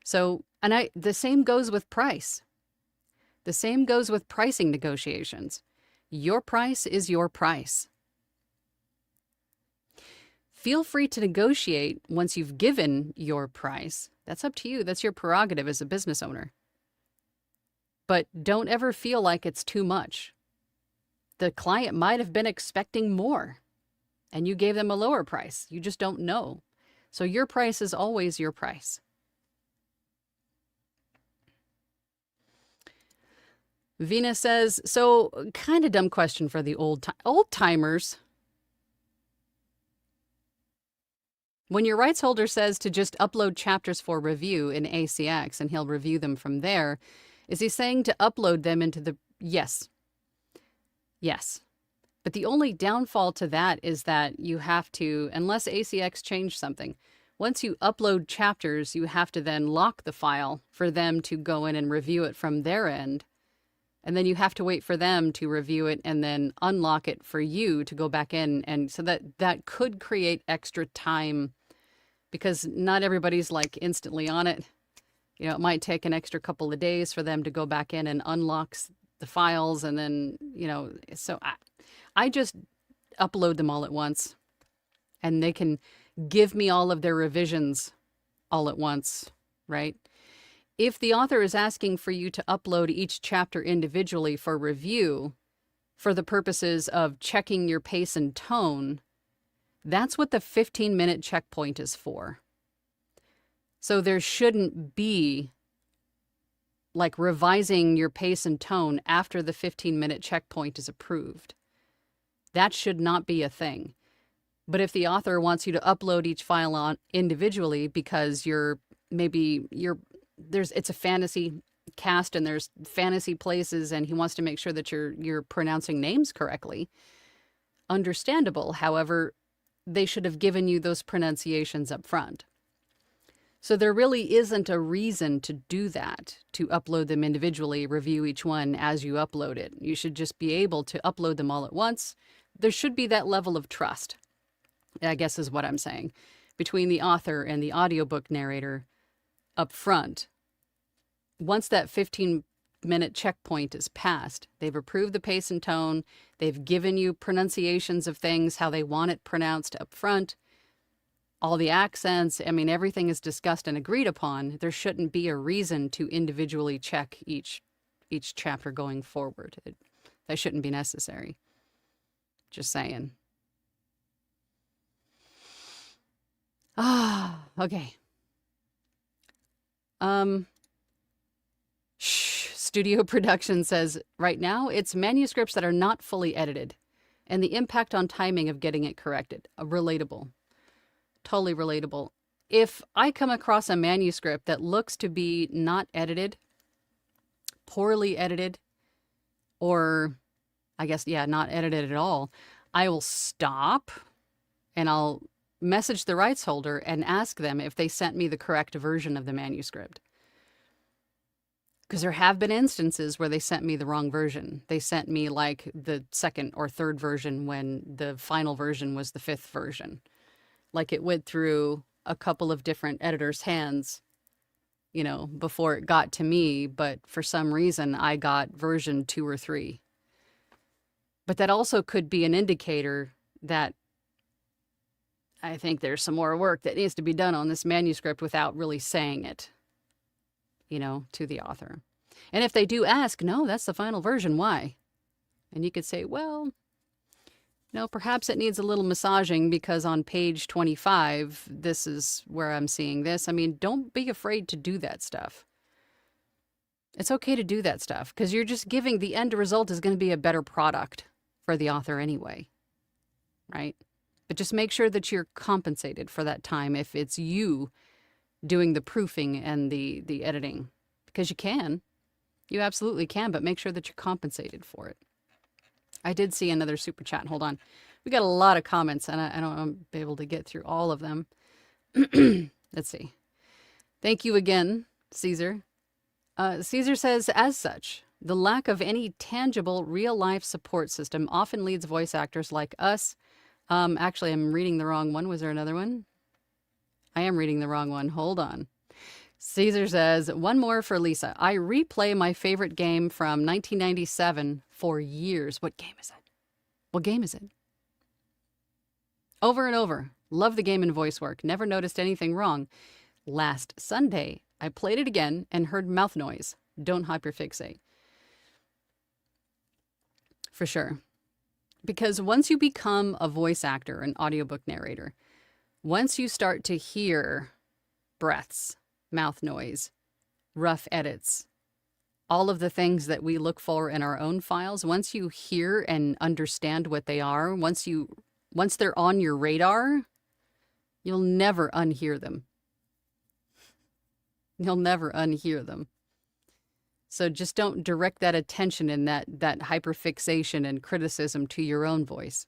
So, and the same goes with price. The same goes with pricing negotiations. Your price is your price. Feel free to negotiate once you've given your price. That's up to you. That's your prerogative as a business owner. But don't ever feel like it's too much. The client might have been expecting more, and you gave them a lower price. You just don't know. So your price is always your price. Vina says, so kind of dumb question for the old timers. When your rights holder says to just upload chapters for review in ACX and he'll review them from there, is he saying to upload them into the... Yes. Yes. But the only downfall to that is that you have to, unless ACX changed something, once you upload chapters, you have to then lock the file for them to go in and review it from their end And then you have to wait for them to review it and then unlock it for you to go back in. And so that could create extra time because not everybody's like instantly on it. You know, it might take an extra couple of days for them to go back in and unlock the files. And then, you know, so I just upload them all at once and they can give me all of their revisions all at once, right? If the author is asking for you to upload each chapter individually for review for the purposes of checking your pace and tone, that's what the 15-minute checkpoint is for. So there shouldn't be like revising your pace and tone after the 15-minute checkpoint is approved. That should not be a thing. But if the author wants you to upload each file on individually because it's a fantasy cast and there's fantasy places and he wants to make sure that you're pronouncing names correctly, understandable. However, they should have given you those pronunciations up front. So there really isn't a reason to do that, to upload them individually, review each one as you upload it. You should just be able to upload them all at once. There should be that level of trust, I guess is what I'm saying, between the author and the audiobook narrator up front. Once that 15-minute checkpoint is passed, they've approved the pace and tone, they've given you pronunciations of things, how they want it pronounced up front, all the accents, I mean, everything is discussed and agreed upon. There shouldn't be a reason to individually check each chapter going forward. That shouldn't be necessary. Just saying. Okay. Studio Production says, right now, it's manuscripts that are not fully edited and the impact on timing of getting it corrected. Relatable. Totally relatable. If I come across a manuscript that looks to be not edited, poorly edited, or I guess, not edited at all, I will stop and I'll message the rights holder and ask them if they sent me the correct version of the manuscript. Because there have been instances where they sent me the wrong version. They sent me like the second or third version when the final version was the fifth version. Like it went through a couple of different editors' hands, before it got to me. But for some reason, I got version 2 or 3. But that also could be an indicator that I think there's some more work that needs to be done on this manuscript without really saying it, to the author. And if they do ask, no, that's the final version, why? And you could say, well, perhaps it needs a little massaging because on page 25, this is where I'm seeing this. I mean, don't be afraid to do that stuff. It's okay to do that stuff because you're just giving the end result is going to be a better product for the author anyway, right? But just make sure that you're compensated for that time if it's you doing the proofing and the editing, because you can. You absolutely can, but make sure that you're compensated for it. I did see another super chat. Hold on. We got a lot of comments, and I don't know if be able to get through all of them. Let's see. Thank you again, Caesar. Caesar says, as such, the lack of any tangible real-life support system often leads voice actors like us. Actually, I'm reading the wrong one. Was there another one? I am reading the wrong one. Hold on. Caesar says, one more for Lisa. I replay my favorite game from 1997 for years. What game is it? What game is it? Over and over. Love the game and voice work. Never noticed anything wrong. Last Sunday, I played it again and heard mouth noise. Don't hyperfixate. For sure. Because once you become a voice actor, an audiobook narrator, once you start to hear breaths, mouth noise, rough edits, all of the things that we look for in our own files, once you hear and understand what they are, once they're on your radar, you'll never unhear them. You'll never unhear them. So just don't direct that attention and that hyperfixation and criticism to your own voice,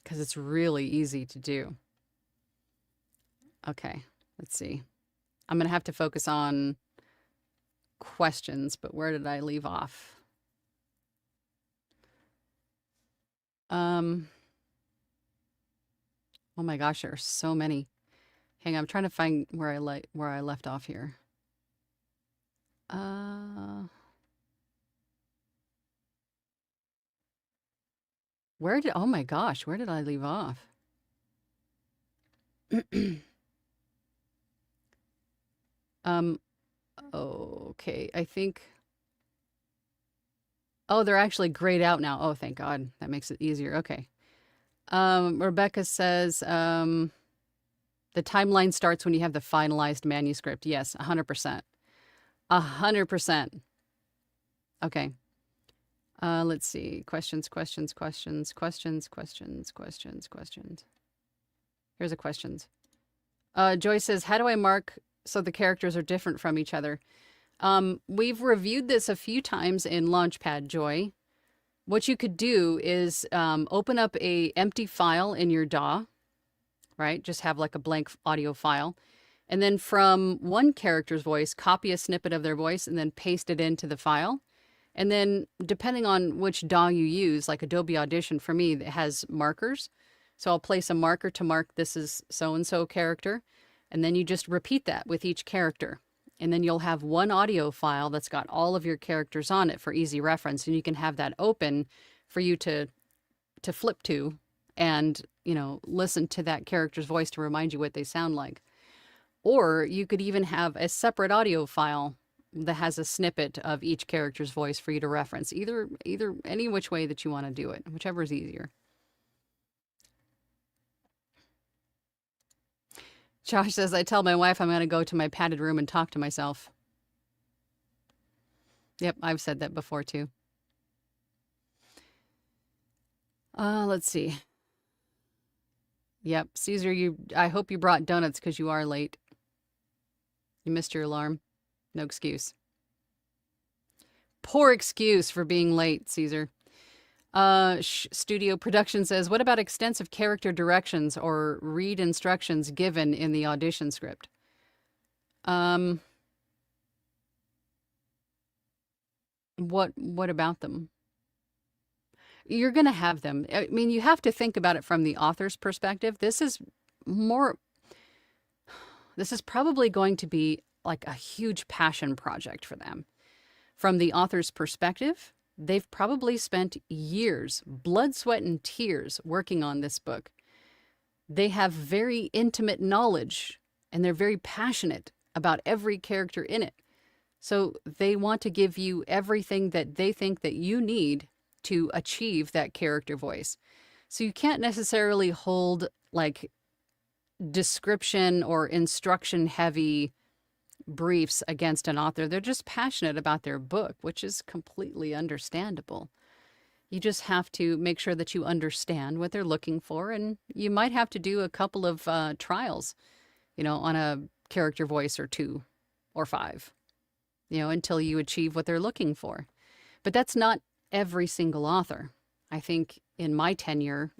because it's really easy to do. Okay, let's see. I'm going to have to focus on questions, but where did I leave off? Oh my gosh, there are so many. Hang on, I'm trying to find where I left off here. Oh my gosh, where did I leave off? Okay, I think. Oh, they're actually grayed out now. Oh, thank God. That makes it easier. Okay. Rebecca says, the timeline starts when you have the finalized manuscript. Yes, 100%. 100%. Okay. Let's see. Questions. Here's a questions. Joy says, how do I mark so the characters are different from each other? We've reviewed this a few times in Launchpad, Joy. What you could do is open up a empty file in your DAW, right? Just have like a blank audio file. And then from one character's voice, copy a snippet of their voice and then paste it into the file. And then depending on which DAW you use, like Adobe Audition for me, it has markers. So I'll place a marker to mark this is so-and-so character. And then you just repeat that with each character. And then you'll have one audio file that's got all of your characters on it for easy reference. And you can have that open for you to flip to and, listen to that character's voice to remind you what they sound like. Or you could even have a separate audio file that has a snippet of each character's voice for you to reference. Either any which way that you want to do it, whichever is easier. Josh says, I tell my wife I'm going to go to my padded room and talk to myself. Yep, I've said that before too. Let's see. Yep, Caesar, I hope you brought donuts because you are late. You missed your alarm. No excuse. Poor excuse for being late, Caesar. Studio Production says, what about extensive character directions or read instructions given in the audition script? What about them? You're going to have them. I mean, you have to think about it from the author's perspective. This is probably going to be like a huge passion project for them. From the author's perspective, they've probably spent years, blood, sweat, and tears working on this book. They have very intimate knowledge, and they're very passionate about every character in it. So they want to give you everything that they think that you need to achieve that character voice. So you can't necessarily hold like description or instruction heavy briefs against an author. They're just passionate about their book, which is completely understandable. You just have to make sure that you understand what they're looking for, and you might have to do a couple of trials, on a character voice or 2 or 5, until you achieve what they're looking for. But that's not every single author. I think in my tenure,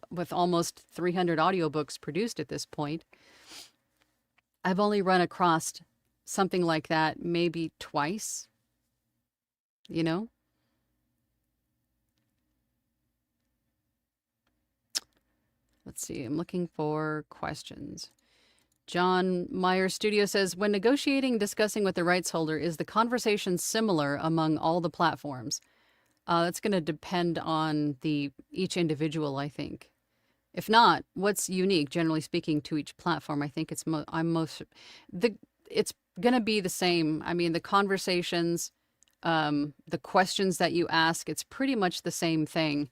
with almost 300 audiobooks produced at this point, I've only run across something like that maybe twice, Let's see, I'm looking for questions. John Meyer Studio says, when negotiating and discussing with the rights holder, is the conversation similar among all the platforms? That's going to depend on each individual, I think. If not, what's unique, generally speaking, to each platform? I think it's going to be the same. I mean, the conversations, the questions that you ask, it's pretty much the same thing.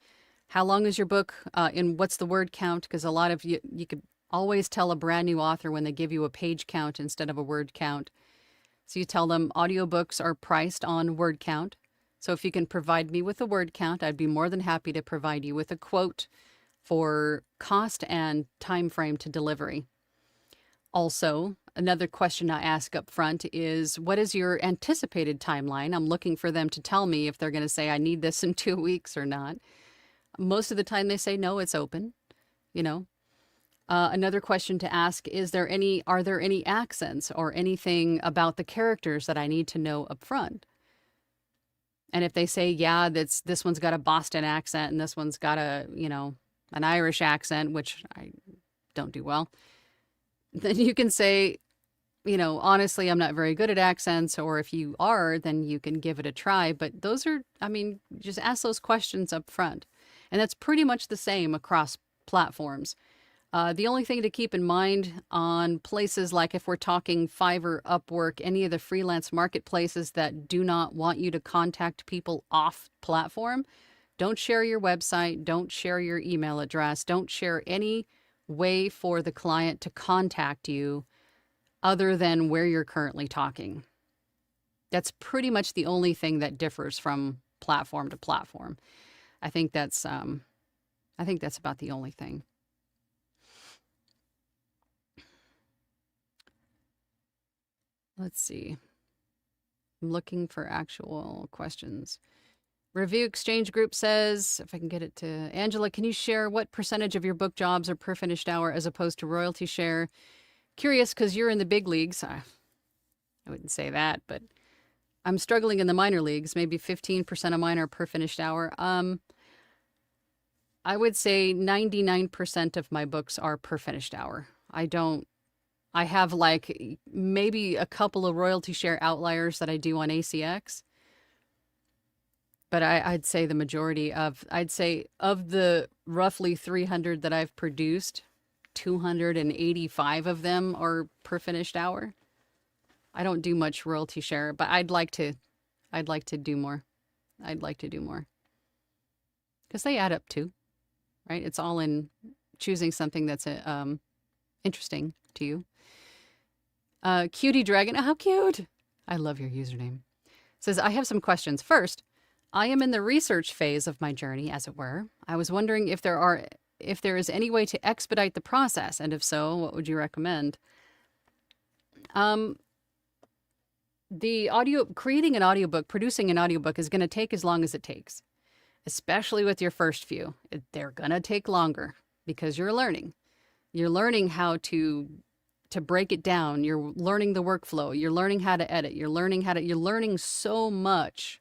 How long is your book? And what's the word count? Because a lot of you could always tell a brand new author when they give you a page count instead of a word count. So you tell them audiobooks are priced on word count. So if you can provide me with a word count, I'd be more than happy to provide you with a quote for cost and time frame to delivery. Also, another question I ask up front is, what is your anticipated timeline? I'm looking for them to tell me if they're going to say, I need this in 2 weeks or not. Most of the time they say, no, it's open, Another question to ask, are there any accents or anything about the characters that I need to know up front? And if they say, yeah, this one's got a Boston accent and this one's got an Irish accent, which I don't do well, then you can say, honestly, I'm not very good at accents, or if you are, then you can give it a try. But just ask those questions up front. And that's pretty much the same across platforms. The only thing to keep in mind on places like if we're talking Fiverr, Upwork, any of the freelance marketplaces that do not want you to contact people off platform, don't share your website, don't share your email address, don't share any way for the client to contact you other than where you're currently talking. That's pretty much the only thing that differs from platform to platform. I think that's about the only thing. Let's see. I'm looking for actual questions. Review Exchange Group says, if I can get it to Angela, can you share what percentage of your book jobs are per finished hour as opposed to royalty share? Curious because you're in the big leagues. I wouldn't say that, but I'm struggling in the minor leagues. Maybe 15% of mine are per finished hour. I would say 99% of my books are per finished hour. I have like maybe a couple of royalty share outliers that I do on ACX. But I'd say the majority of the roughly 300 that I've produced, 285 of them are per finished hour. I don't do much royalty share, but I'd like to do more. I'd like to do more. Because they add up too, right? It's all in choosing something that's interesting to you. Cutie Dragon, how cute! I love your username. Says, I have some questions. First, I am in the research phase of my journey, as it were. I was wondering if there is any way to expedite the process, and if so, what would you recommend? Creating an audiobook, producing an audiobook is going to take as long as it takes, especially with your first few. They're going to take longer because you're learning. You're learning how to break it down. You're learning the workflow. You're learning how to edit. You're learning so much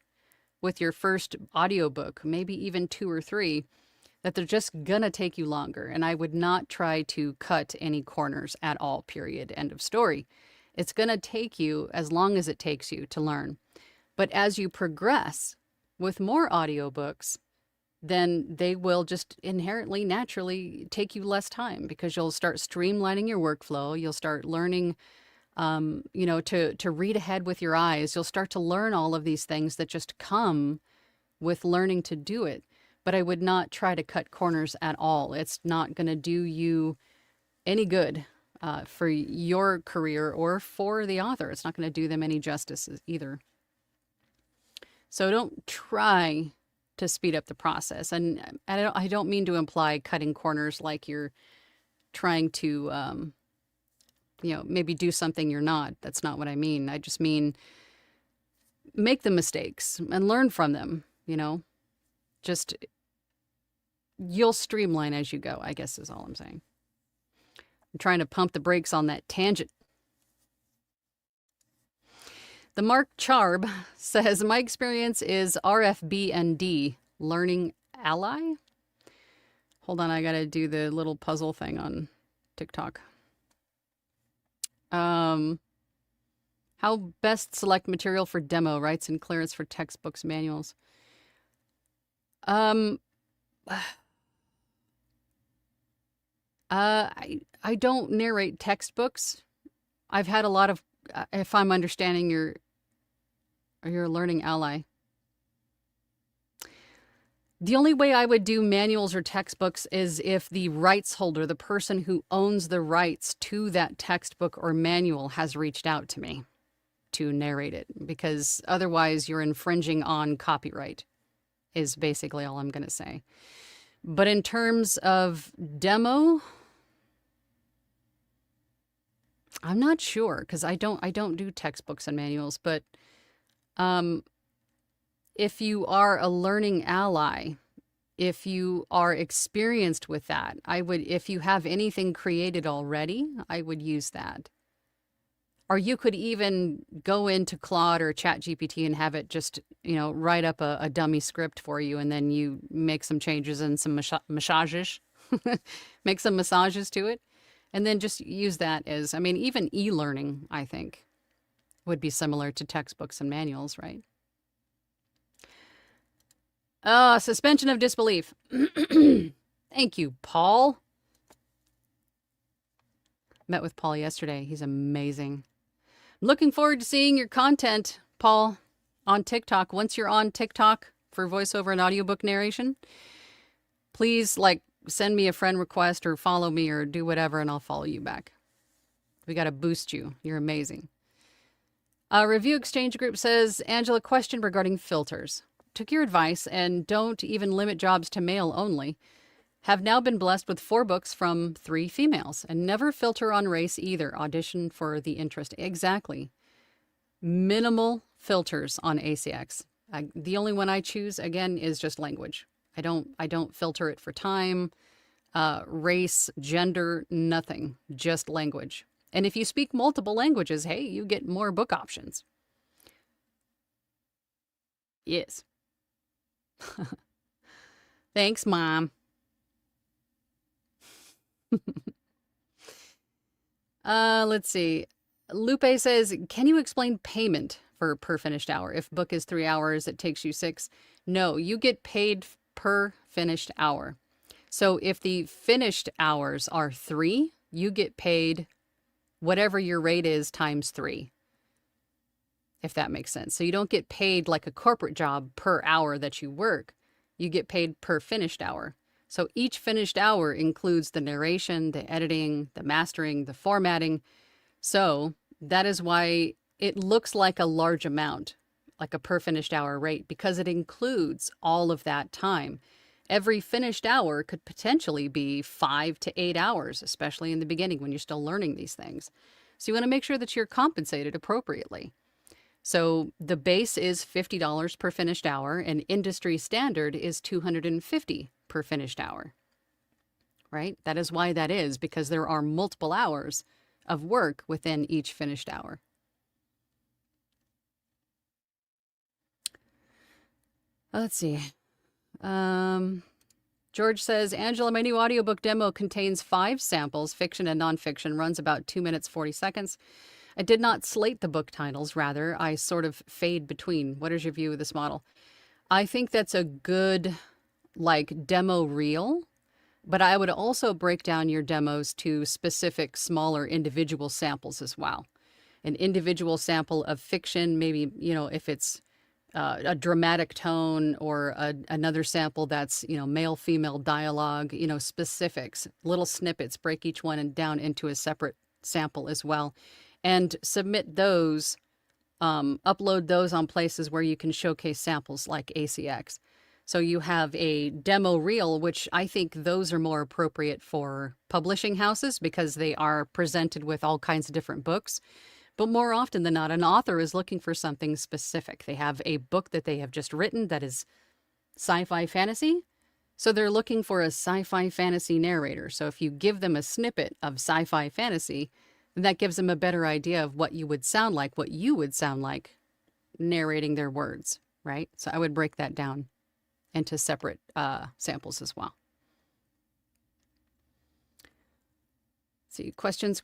with your first audiobook, maybe even 2 or 3, that they're just gonna take you longer. And I would not try to cut any corners at all, period, end of story. It's gonna take you as long as it takes you to learn. But as you progress with more audiobooks, then they will just inherently, naturally take you less time because you'll start streamlining your workflow. You'll start learning to read ahead with your eyes. You'll start to learn all of these things that just come with learning to do it. But I would not try to cut corners at all. It's not going to do you any good for your career or for the author. It's not going to do them any justice either. So don't try to speed up the process. And I don't mean to imply cutting corners like you're trying to maybe do something you're not. That's not what I mean. I just mean make the mistakes and learn from them, Just you'll streamline as you go, I guess is all I'm saying. I'm trying to pump the brakes on that tangent. The Mark Charb says, my experience is RFB&D, Learning Ally. Hold on, I got to do the little puzzle thing on TikTok. How best select material for demo, rights and clearance for textbooks, manuals. I don't narrate textbooks. I've had a lot of, if I'm understanding your learning ally. The only way I would do manuals or textbooks is if the rights holder, the person who owns the rights to that textbook or manual, has reached out to me to narrate it, because otherwise you're infringing on copyright, is basically all I'm going to say. But in terms of demo, I'm not sure, because I don't do textbooks and manuals, but if you are a learning ally, if you are experienced with that, if you have anything created already, I would use that. Or you could even go into Claude or ChatGPT and have it just, write up a dummy script for you, and then you make some changes and some massages, make some massages to it, and then just use that as, even e-learning, I think, would be similar to textbooks and manuals, right? Suspension of disbelief. Thank you, Paul. Met with Paul yesterday. He's amazing. Looking forward to seeing your content, Paul, on TikTok. Once you're on TikTok for voiceover and audiobook narration, please send me a friend request or follow me or do whatever, and I'll follow you back. We got to boost you. You're amazing. Review Exchange Group says, Angela, question regarding filters. Took your advice and don't even limit jobs to male only. Have now been blessed with 4 books from 3 females, and never filter on race either. Audition for the interest. Exactly. Minimal filters on ACX. The only one I choose, again, is just language. I don't filter it for time, race, gender, nothing. Just language. And if you speak multiple languages, hey, you get more book options. Yes. Thanks, Mom. Let's see. Lupe says, can you explain payment for per finished hour? If book is 3 hours, it takes you 6. No, you get paid per finished hour. So if the finished hours are 3, you get paid whatever your rate is times 3. If that makes sense. So you don't get paid like a corporate job per hour that you work. You get paid per finished hour. So each finished hour includes the narration, the editing, the mastering, the formatting. So that is why it looks like a large amount, like a per finished hour rate, because it includes all of that time. Every finished hour could potentially be 5 to 8 hours, especially in the beginning when you're still learning these things. So you want to make sure that you're compensated appropriately. So the base is $50 per finished hour, and industry standard is $250 per finished hour, right? That is why that is, because there are multiple hours of work within each finished hour. Let's see. George says, Angela, my new audiobook demo contains 5 samples, fiction and nonfiction, runs about 2 minutes, 40 seconds. I did not slate the book titles, rather, I sort of fade between. What is your view of this model? I think that's a good, demo reel, but I would also break down your demos to specific, smaller, individual samples as well. An individual sample of fiction, maybe, if it's a dramatic tone, or another sample that's, male-female dialogue, specifics, little snippets, break each one down into a separate sample as well. And submit those, upload those on places where you can showcase samples like ACX. So you have a demo reel, which I think those are more appropriate for publishing houses because they are presented with all kinds of different books. But more often than not, an author is looking for something specific. They have a book that they have just written that is sci-fi fantasy. So they're looking for a sci-fi fantasy narrator. So if you give them a snippet of sci-fi fantasy, that gives them a better idea of what you would sound like narrating their words, right? So I would break that down into separate samples as well. Let's see, questions.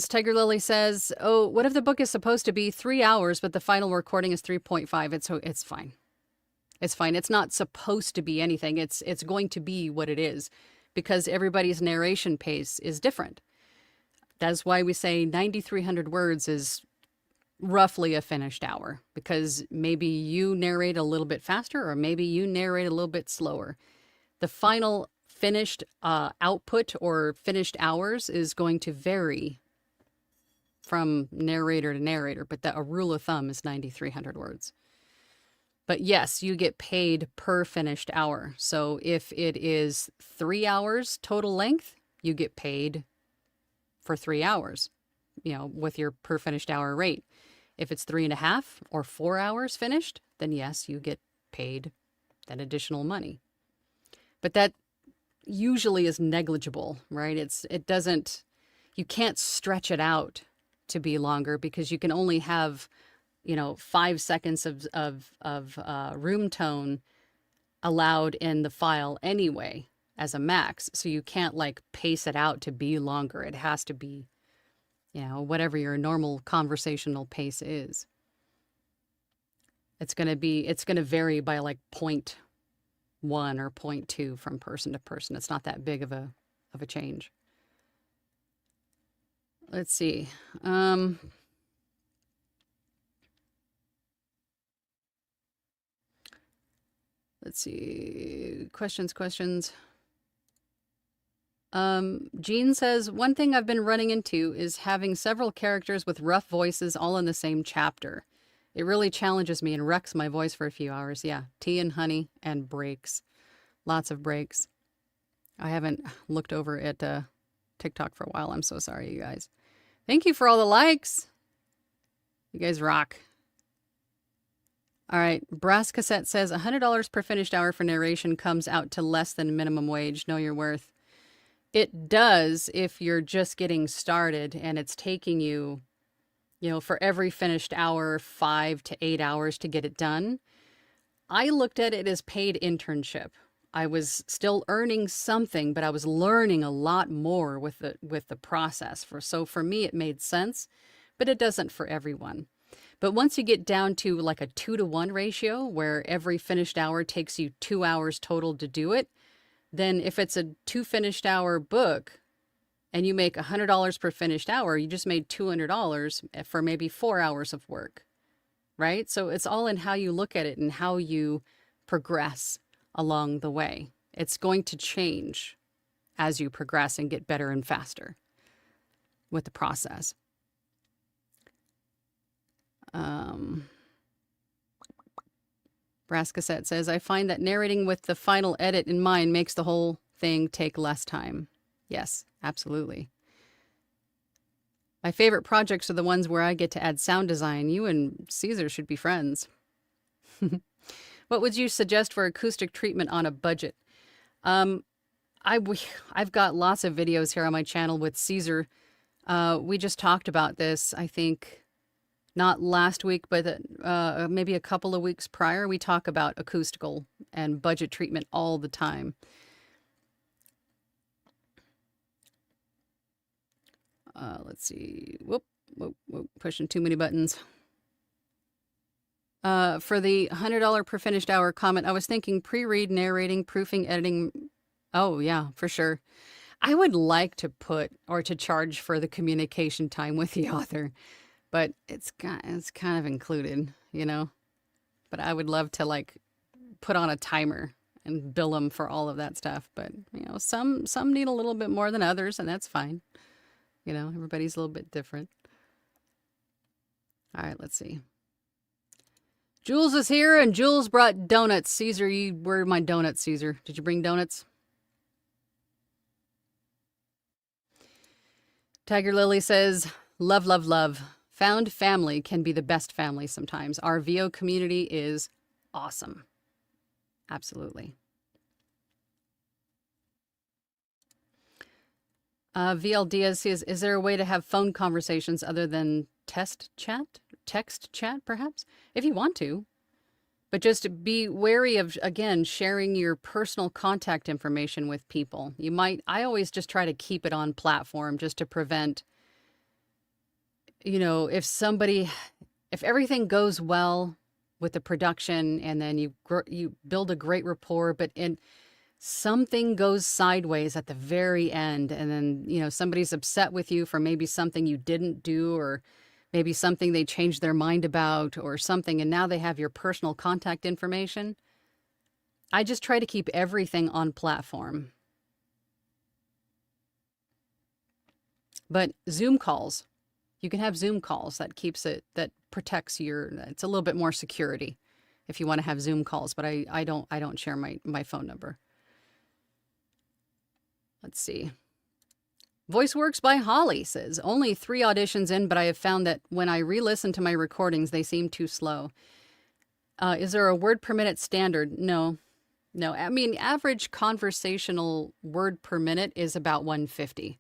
Tiger Lily says, oh, what if the book is supposed to be 3 hours, but the final recording is 3.5? It's fine. It's fine. It's not supposed to be anything. It's going to be what it is because everybody's narration pace is different. That's why we say 9,300 words is roughly a finished hour, because maybe you narrate a little bit faster or maybe you narrate a little bit slower. The final finished output or finished hours is going to vary from narrator to narrator, but a rule of thumb is 9,300 words. But yes, you get paid per finished hour. So if it is 3 hours total length, you get paid for 3 hours, with your per finished hour rate. If it's 3.5 or 4 hours finished, then yes, you get paid that additional money. but that usually is negligible, right? It doesn't, you can't stretch it out to be longer because you can only have, 5 seconds of room tone allowed in the file anyway as a max. So you can't like pace it out to be longer. It has to be, whatever your normal conversational pace is. It's going to vary by like 0.1 or 0.2 from person to person. It's not that big of a change. Let's see. Let's see. Questions. Jean says, one thing I've been running into is having several characters with rough voices all in the same chapter. It really challenges me and wrecks my voice for a few hours. Yeah, tea and honey and breaks. Lots of breaks. I haven't looked over at TikTok for a while. I'm so sorry, you guys. Thank you for all the likes. You guys rock. All right. Brass Cassette says $100 per finished hour for narration comes out to less than minimum wage. Know your worth. It does if you're just getting started and it's taking you, for every finished hour, 5 to 8 hours to get it done. I looked at it as paid internship. I was still earning something, but I was learning a lot more with the process. So for me, it made sense, but it doesn't for everyone. But once you get down to like a 2-to-1 ratio, where every finished hour takes you 2 hours total to do it, then if it's a 2 finished hour book and you make $100 per finished hour, you just made $200 for maybe 4 hours of work, right? So it's all in how you look at it and how you progress along the way. It's going to change as you progress and get better and faster with the process. Brass Cassette says, I find that narrating with the final edit in mind makes the whole thing take less time. Yes, absolutely. My favorite projects are the ones where I get to add sound design. You and Caesar should be friends. What would you suggest for acoustic treatment on a budget? I've got lots of videos here on my channel with Caesar. We just talked about this, I think, not last week, but maybe a couple of weeks prior. We talk about acoustical and budget treatment all the time. Let's see. Whoop, pushing too many buttons. For the $100 per finished hour comment, I was thinking pre-read, narrating, proofing, editing. Oh, yeah, for sure. I would like to put or to charge for the communication time with the author, but it's kind of included, But I would love to like put on a timer and bill them for all of that stuff. But, some need a little bit more than others, and that's fine. Everybody's a little bit different. All right, let's see. Jules is here, and Jules brought donuts. Caesar, where are my donuts, Caesar? Did you bring donuts? Tiger Lily says, love, love, love. Found family can be the best family sometimes. Our VO community is awesome. Absolutely. VL Diaz says, is there a way to have phone conversations other than text chat, perhaps? If you want to. But just be wary of, again, sharing your personal contact information with people. I always just try to keep it on platform just to prevent, if everything goes well with the production and then you build a great rapport, but something goes sideways at the very end, and then, somebody's upset with you for maybe something you didn't do, or maybe something they changed their mind about or something, and now they have your personal contact information. I just try to keep everything on platform. But Zoom calls, you can have Zoom calls. That protects it's a little bit more security if you want to have Zoom calls, but I don't share my phone number. Let's see. VoiceWorks by Holly says, only 3 auditions in, but I have found that when I re-listen to my recordings, they seem too slow. Is there a word per minute standard? No. No, I mean, average conversational word per minute is about 150.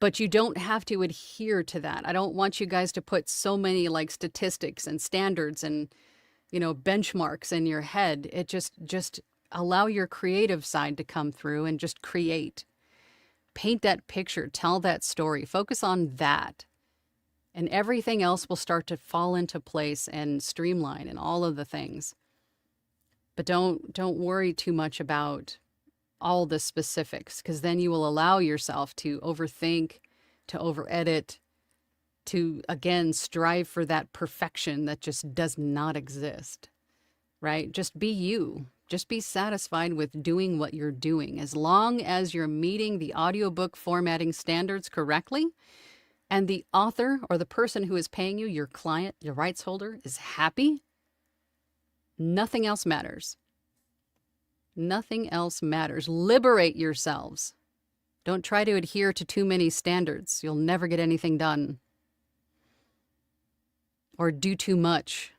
But you don't have to adhere to that. I don't want you guys to put so many like statistics and standards and, benchmarks in your head. It just allow your creative side to come through and just create. Paint that picture, tell that story, focus on that. And everything else will start to fall into place and streamline and all of the things. But don't worry too much about all the specifics, because then you will allow yourself to overthink, to over edit, to again strive for that perfection that just does not exist, right? Just be you. Just be satisfied with doing what you're doing. As long as you're meeting the audiobook formatting standards correctly, and the author or the person who is paying you, your client, your rights holder, is happy, nothing else matters. Nothing else matters. Liberate yourselves. Don't try to adhere to too many standards. You'll never get anything done. Or do too much,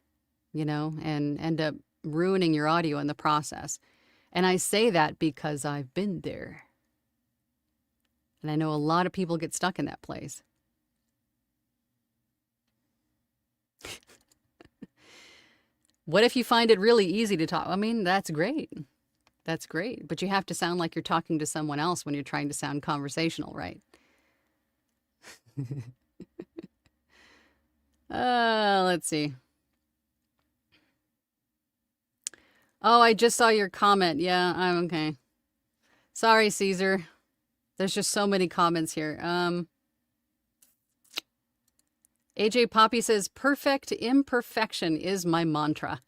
and end up ruining your audio in the process. And I say that because I've been there. And I know a lot of people get stuck in that place. What if you find it really easy to talk? I mean, that's great. That's great. But you have to sound like you're talking to someone else when you're trying to sound conversational, right? Let's see. Oh, I just saw your comment. Yeah, I'm okay. Sorry, Caesar. There's just so many comments here. AJ Poppy says, perfect imperfection is my mantra.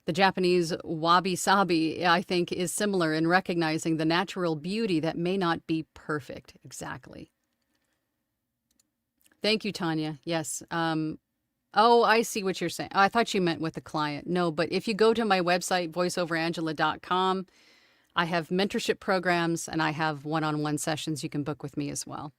The Japanese wabi-sabi, I think, is similar in recognizing the natural beauty that may not be perfect. Exactly. Thank you, Tanya. Yes. Oh, I see what you're saying. Oh, I thought you meant with the client. No, but if you go to my website, voiceoverangela.com, I have mentorship programs and I have one-on-one sessions you can book with me as well.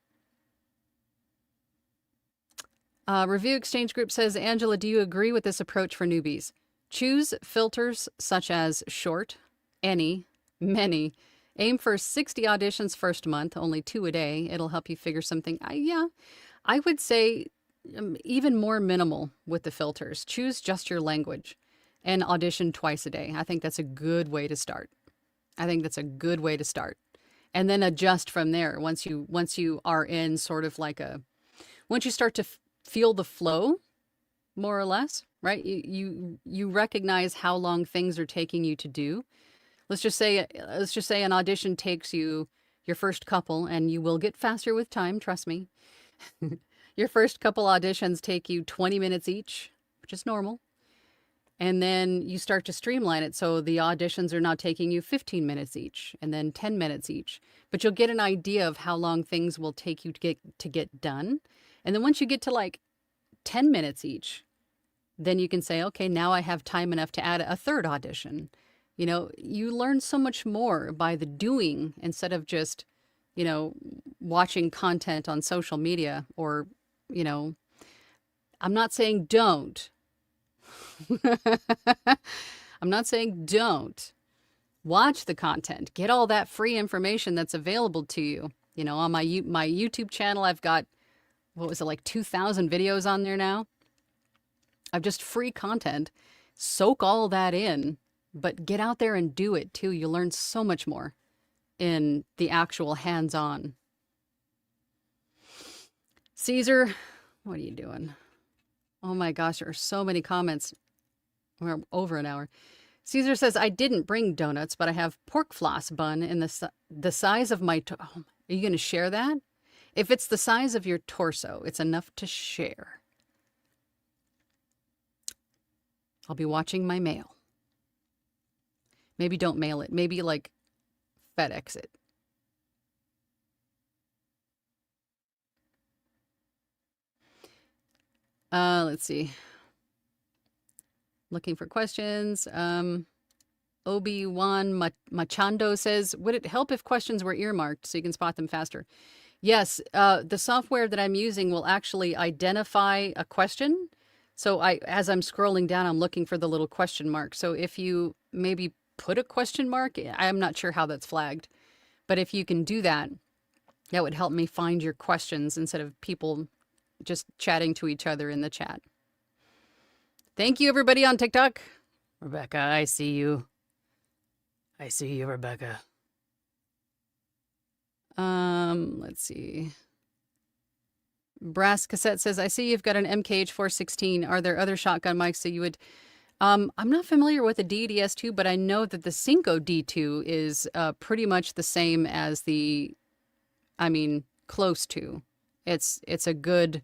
Review Exchange Group says, Angela, do you agree with this approach for newbies? Choose filters such as short, any, many. Aim for 60 auditions first month, only 2 a day. It'll help you figure something. I would say even more minimal with the filters. Choose just your language and audition twice a day. I think that's a good way to start. And then adjust from there. Once you are in sort of like once you start to feel the flow, more or less, right? You recognize how long things are taking you to do. Let's just say an audition takes you your first couple, and you will get faster with time, trust me. Your first couple auditions take you 20 minutes each, which is normal. And then you start to streamline it so the auditions are not taking you 15 minutes each and then 10 minutes each. But you'll get an idea of how long things will take you to get done. And then once you get to like 10 minutes each, then you can say, okay, now I have time enough to add a third audition. You learn so much more by the doing instead of just, watching content on social media or, I'm not saying don't. I'm not saying don't. Watch the content. Get all that free information that's available to you. On my YouTube channel, I've got, 2,000 videos on there now. Of just free content. Soak all that in, but get out there and do it too. You'll learn so much more in the actual hands-on. Caesar, what are you doing? Oh my gosh, there are so many comments. We're over an hour. Caesar says, I didn't bring donuts, but I have pork floss bun in the size of my... are you going to share that? If it's the size of your torso, it's enough to share. I'll be watching my mail. Maybe don't mail it. Maybe like FedEx it. Let's see. Looking for questions. Obi-Wan Machando says, would it help if questions were earmarked so you can spot them faster? Yes, the software that I'm using will actually identify a question. So as I'm scrolling down, I'm looking for the little question mark. So if you maybe put a question mark. I'm not sure how that's flagged, but if you can do that, that would help me find your questions instead of people just chatting to each other in the chat. Thank you, everybody on TikTok. Rebecca, I see you. I see you, Rebecca. Let's see. Brass Cassette says, I see you've got an MKH 416. Are there other shotgun mics that you would... I'm not familiar with the DDS2, but I know that the Synco D2 is pretty much the same as the... close to. It's a good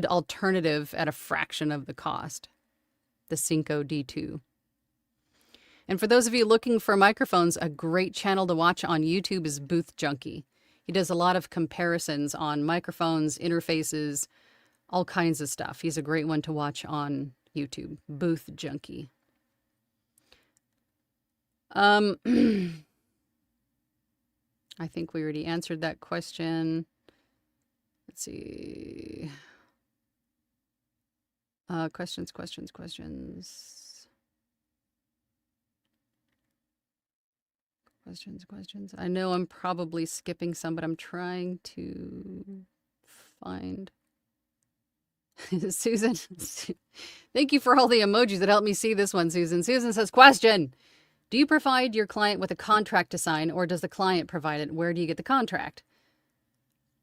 alternative at a fraction of the cost. The Synco D2. And for those of you looking for microphones, a great channel to watch on YouTube is Booth Junkie. He does a lot of comparisons on microphones, interfaces, all kinds of stuff. He's a great one to watch on YouTube. Booth Junkie. I think we already answered that question. Let's see. Questions. I know I'm probably skipping some, but I'm trying to find. Susan, thank you for all the emojis that helped me see this one, Susan. Susan says, question. Do you provide your client with a contract to sign, or does the client provide it? Where do you get the contract?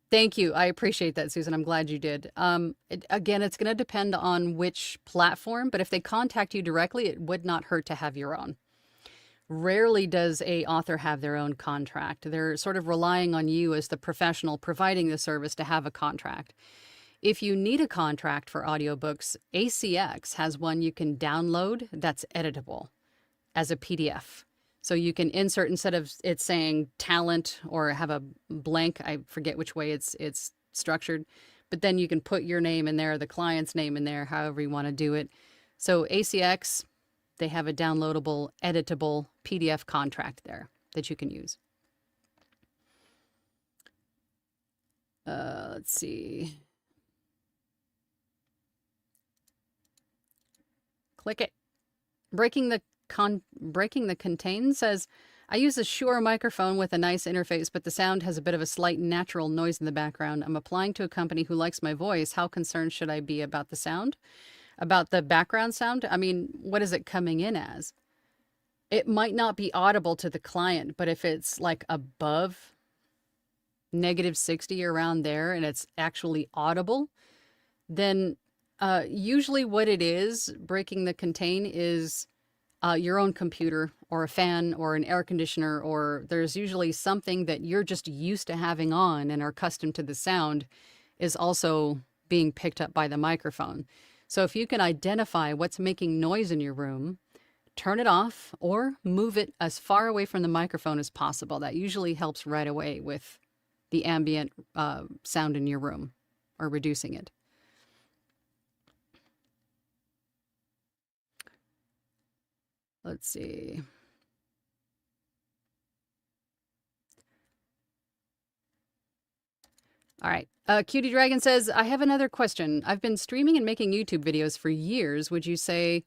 Thank you. I appreciate that, Susan. I'm glad you did. Again, it's going to depend on which platform, but if they contact you directly, it would not hurt to have your own. Rarely does a author have their own contract. They're sort of relying on you as the professional providing the service to have a contract. If you need a contract for audiobooks, ACX has one you can download that's editable as a PDF. So you can insert, instead of it saying talent or have a blank, I forget which way it's structured, but then you can put your name in there, the client's name in there, however you want to do it. So ACX, they have a downloadable, editable PDF contract there that you can use. Let's see. Click it. Breaking the Contain says, I use a Shure microphone with a nice interface, but the sound has a bit of a slight natural noise in the background. I'm applying to a company who likes my voice. How concerned should I be about the sound? About the background sound? I mean, what is it coming in as? It might not be audible to the client, but if it's like above -60 around there and it's actually audible, then usually what it is, breaking the contain, is your own computer or a fan or an air conditioner, or there's usually something that you're just used to having on and are accustomed to the sound is also being picked up by the microphone. So if you can identify what's making noise in your room, turn it off or move it as far away from the microphone as possible. That usually helps right away with the ambient sound in your room or reducing it. Let's see. All right. Cutie Dragon says, I have another question. I've been streaming and making YouTube videos for years. Would you say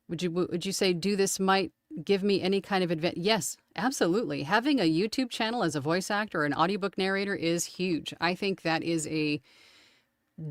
do this might give me any kind of advantage? Yes, absolutely. Having a YouTube channel as a voice actor or an audiobook narrator is huge. I think that is a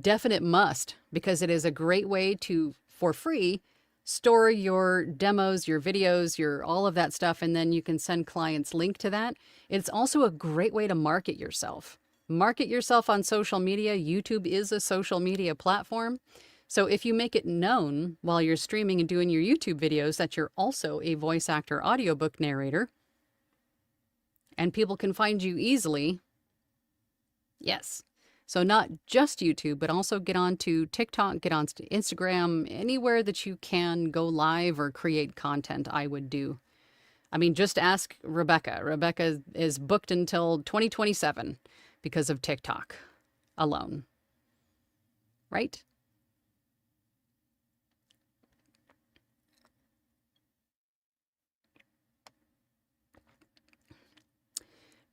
definite must, because it is a great way to, for free, store your demos, your videos, your all of that stuff, and then you can send clients link to that. It's also a great way to market yourself. Market yourself on social media. YouTube is a social media platform. So if you make it known while you're streaming and doing your YouTube videos that you're also a voice actor audiobook narrator, and people can find you easily, yes. So not just YouTube, but also get onto TikTok, get onto Instagram, anywhere that you can go live or create content, I would do. I mean, just ask Rebecca. Rebecca is booked until 2027 because of TikTok alone. Right?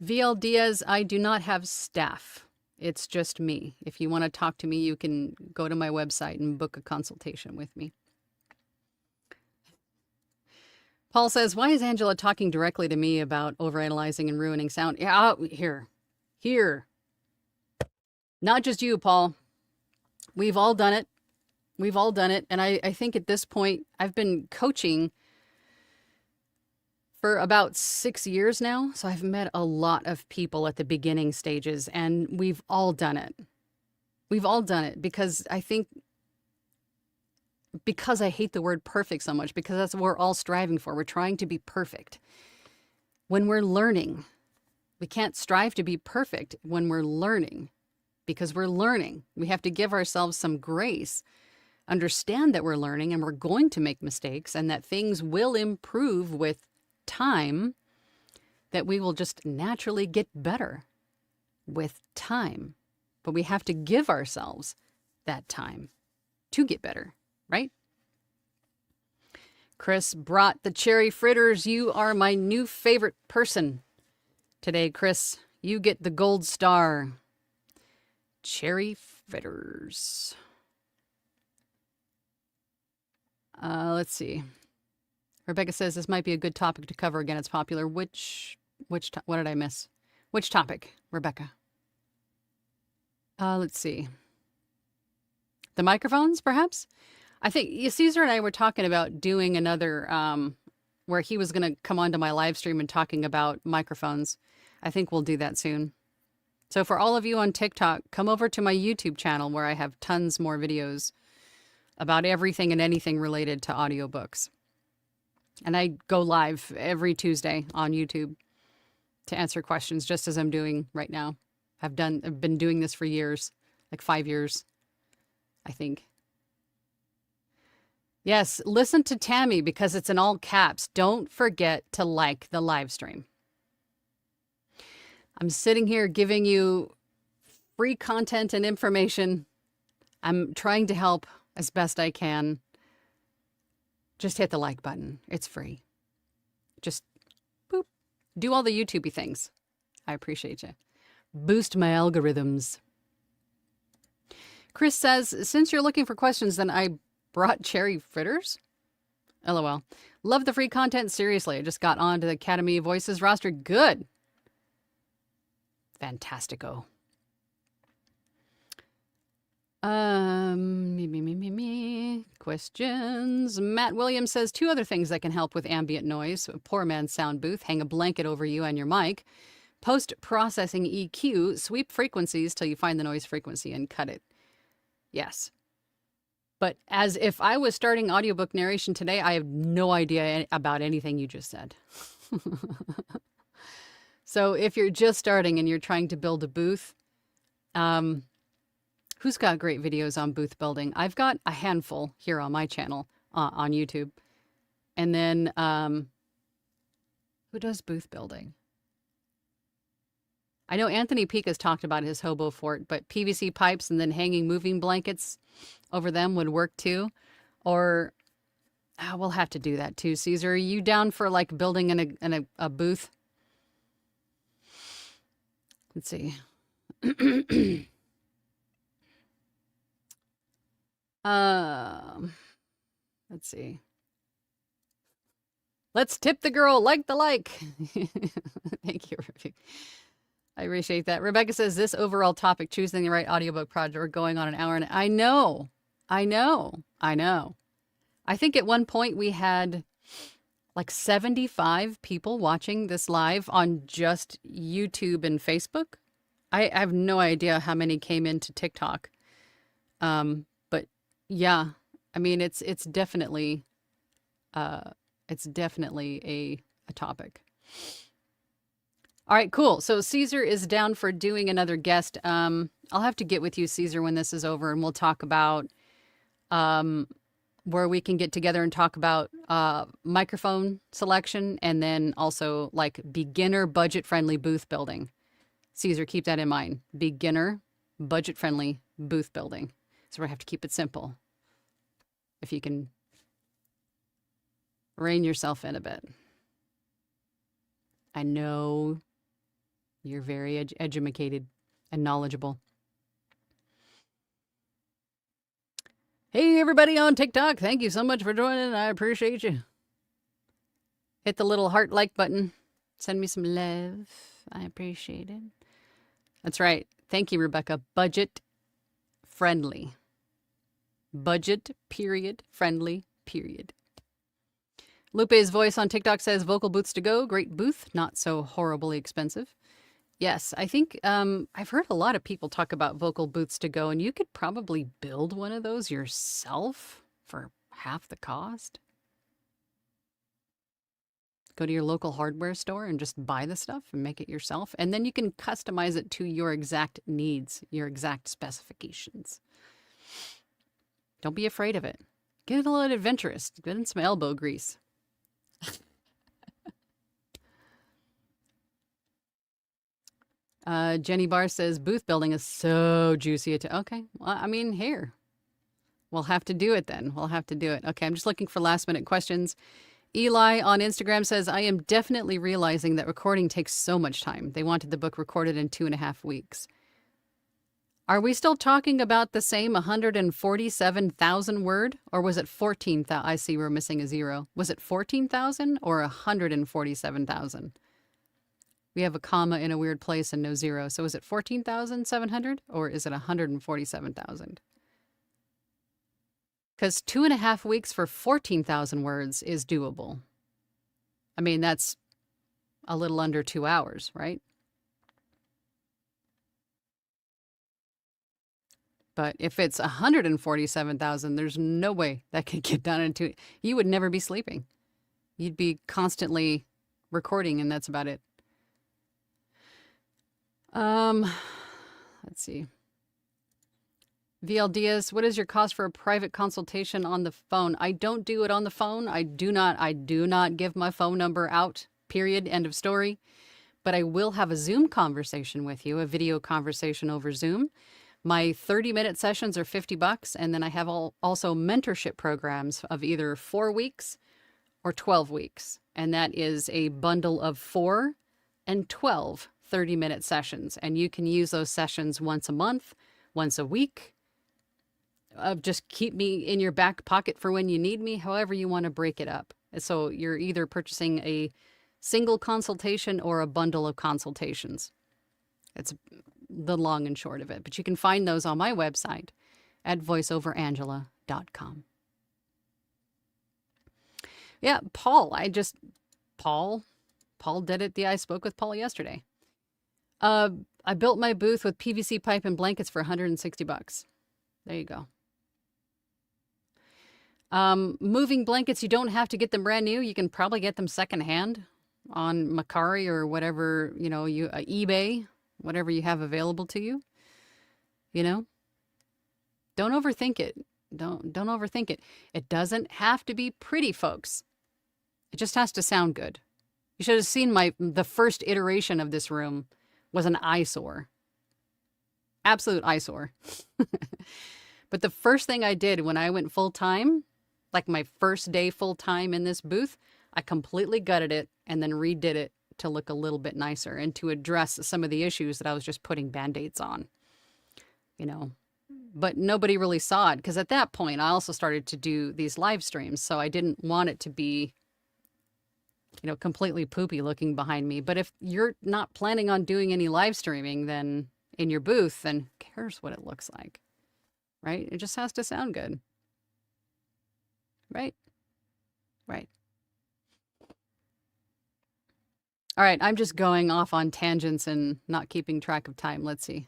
VL Diaz, I do not have staff. It's just me. If you want to talk to me, you can go to my website and book a consultation with me. Paul says, why is Angela talking directly to me about overanalyzing and ruining sound? Yeah, here. Not just you, Paul. We've all done it. We've all done it. And I think at this point, I've been coaching for about 6 years now. So I've met a lot of people at the beginning stages, and we've all done it. We've all done it because I hate the word perfect so much, because that's what we're all striving for. We're trying to be perfect. When we're learning, we can't strive to be perfect when we're learning, because we're learning. We have to give ourselves some grace, understand that we're learning and we're going to make mistakes, and that things will improve with time, that we will just naturally get better with time. But we have to give ourselves that time to get better, right? Chris brought the cherry fritters. You are my new favorite person today, Chris. You get the gold star. Cherry fritters. Let's see. Rebecca says this might be a good topic to cover again. It's popular. What did I miss? Which topic, Rebecca? Let's see. The microphones, perhaps? I think Caesar and I were talking about doing another where he was going to come onto my live stream and talking about microphones. I think we'll do that soon. So for all of you on TikTok, come over to my YouTube channel where I have tons more videos about everything and anything related to audiobooks. And I go live every Tuesday on YouTube to answer questions, just as I'm doing right now. I've been doing this for years, like 5 years, I think. Yes, listen to Tammy because it's in all caps. Don't forget to like the live stream. I'm sitting here giving you free content and information. I'm trying to help as best I can. Just hit the like button. It's free. Just boop. Do all the YouTubey things. I appreciate you. Boost my algorithms. Chris says, since you're looking for questions, then I brought cherry fritters? LOL. Love the free content. Seriously, I just got onto the Academy of Voices roster. Good. Fantastico. Questions. Matt Williams says 2 other things that can help with ambient noise. A poor man's sound booth. Hang a blanket over you and your mic. Post-processing EQ. Sweep frequencies till you find the noise frequency and cut it. Yes. But as if I was starting audiobook narration today, I have no idea about anything you just said. So if you're just starting and you're trying to build a booth, who's got great videos on booth building? I've got a handful here on my channel on YouTube. And then who does booth building? I know Anthony Peak has talked about his hobo fort, but PVC pipes and then hanging moving blankets over them would work too. Or we'll have to do that too. Caesar, are you down for like building in a booth? Let's see. Let's see. Let's tip the girl. Like the like. Thank you, Rebecca. I appreciate that. Rebecca says this overall topic, choosing the right audiobook project, we're going on an hour. And I know. I think at one point we had like 75 people watching this live on just YouTube and Facebook. I have no idea how many came into TikTok. But yeah, I mean, it's definitely a topic. All right, cool. So Caesar is down for doing another guest. I'll have to get with you, Caesar, when this is over, and we'll talk about where we can get together and talk about microphone selection, and then also like beginner budget-friendly booth building. Caesar, keep that in mind. Beginner budget-friendly booth building. So we have to keep it simple. If you can rein yourself in a bit. I know you're very educated and knowledgeable. Hey, everybody on TikTok. Thank you so much for joining. I appreciate you. Hit the little heart like button. Send me some love. I appreciate it. That's right. Thank you, Rebecca. Budget friendly. Budget, period, friendly, period. Lupe's voice on TikTok says vocal booths to go. Great booth. Not so horribly expensive. Yes, I think I've heard a lot of people talk about vocal booths to go, and you could probably build one of those yourself for half the cost. Go to your local hardware store and just buy the stuff and make it yourself. And then you can customize it to your exact needs, your exact specifications. Don't be afraid of it. Get a little adventurous. Get in some elbow grease. Jenny Barr says, booth building is so juicy. Okay, well, I mean, here. We'll have to do it then. We'll have to do it. Okay, I'm just looking for last minute questions. Eli on Instagram says, I am definitely realizing that recording takes so much time. They wanted the book recorded in 2.5 weeks. Are we still talking about the same 147,000 word? Or was it 14,000? I see we're missing a zero. Was it 14,000 or 147,000? We have a comma in a weird place and no zero. So is it 14,700 or is it 147,000? Because 2.5 weeks for 14,000 words is doable. I mean, that's a little under 2 hours, right? But if it's 147,000, there's no way that could get done in 2. You would never be sleeping. You'd be constantly recording, and that's about it. Let's see. VL Diaz, what is your cost for a private consultation on the phone? I don't do it on the phone. I do not give my phone number out, period, end of story. But I will have a Zoom conversation with you, a video conversation over Zoom. My 30-minute sessions are $50, and then I have also mentorship programs of either 4 weeks or 12 weeks. And that is a bundle of 4 and 12 30-minute sessions. And you can use those sessions once a month, once a week. Just keep me in your back pocket for when you need me, however you want to break it up. So you're either purchasing a single consultation or a bundle of consultations. It's the long and short of it. But you can find those on my website at voiceoverangela.com. Yeah, Paul did it. I spoke with Paul yesterday. I built my booth with PVC pipe and blankets for $160. There you go. Moving blankets, you don't have to get them brand new. You can probably get them secondhand on Mercari or whatever, eBay, whatever you have available to you. Don't overthink it. Don't overthink it. It doesn't have to be pretty, folks. It just has to sound good. You should have seen the first iteration of this room was an eyesore. Absolute eyesore. But the first thing I did when I went full-time, like my first day full-time in this booth, I completely gutted it and then redid it to look a little bit nicer and to address some of the issues that I was just putting Band-Aids on. But nobody really saw it because at that point I also started to do these live streams, so I didn't want it to be completely poopy looking behind me. But if you're not planning on doing any live streaming then in your booth, then who cares what it looks like? Right? It just has to sound good. Right? Right. All right, I'm just going off on tangents and not keeping track of time. Let's see.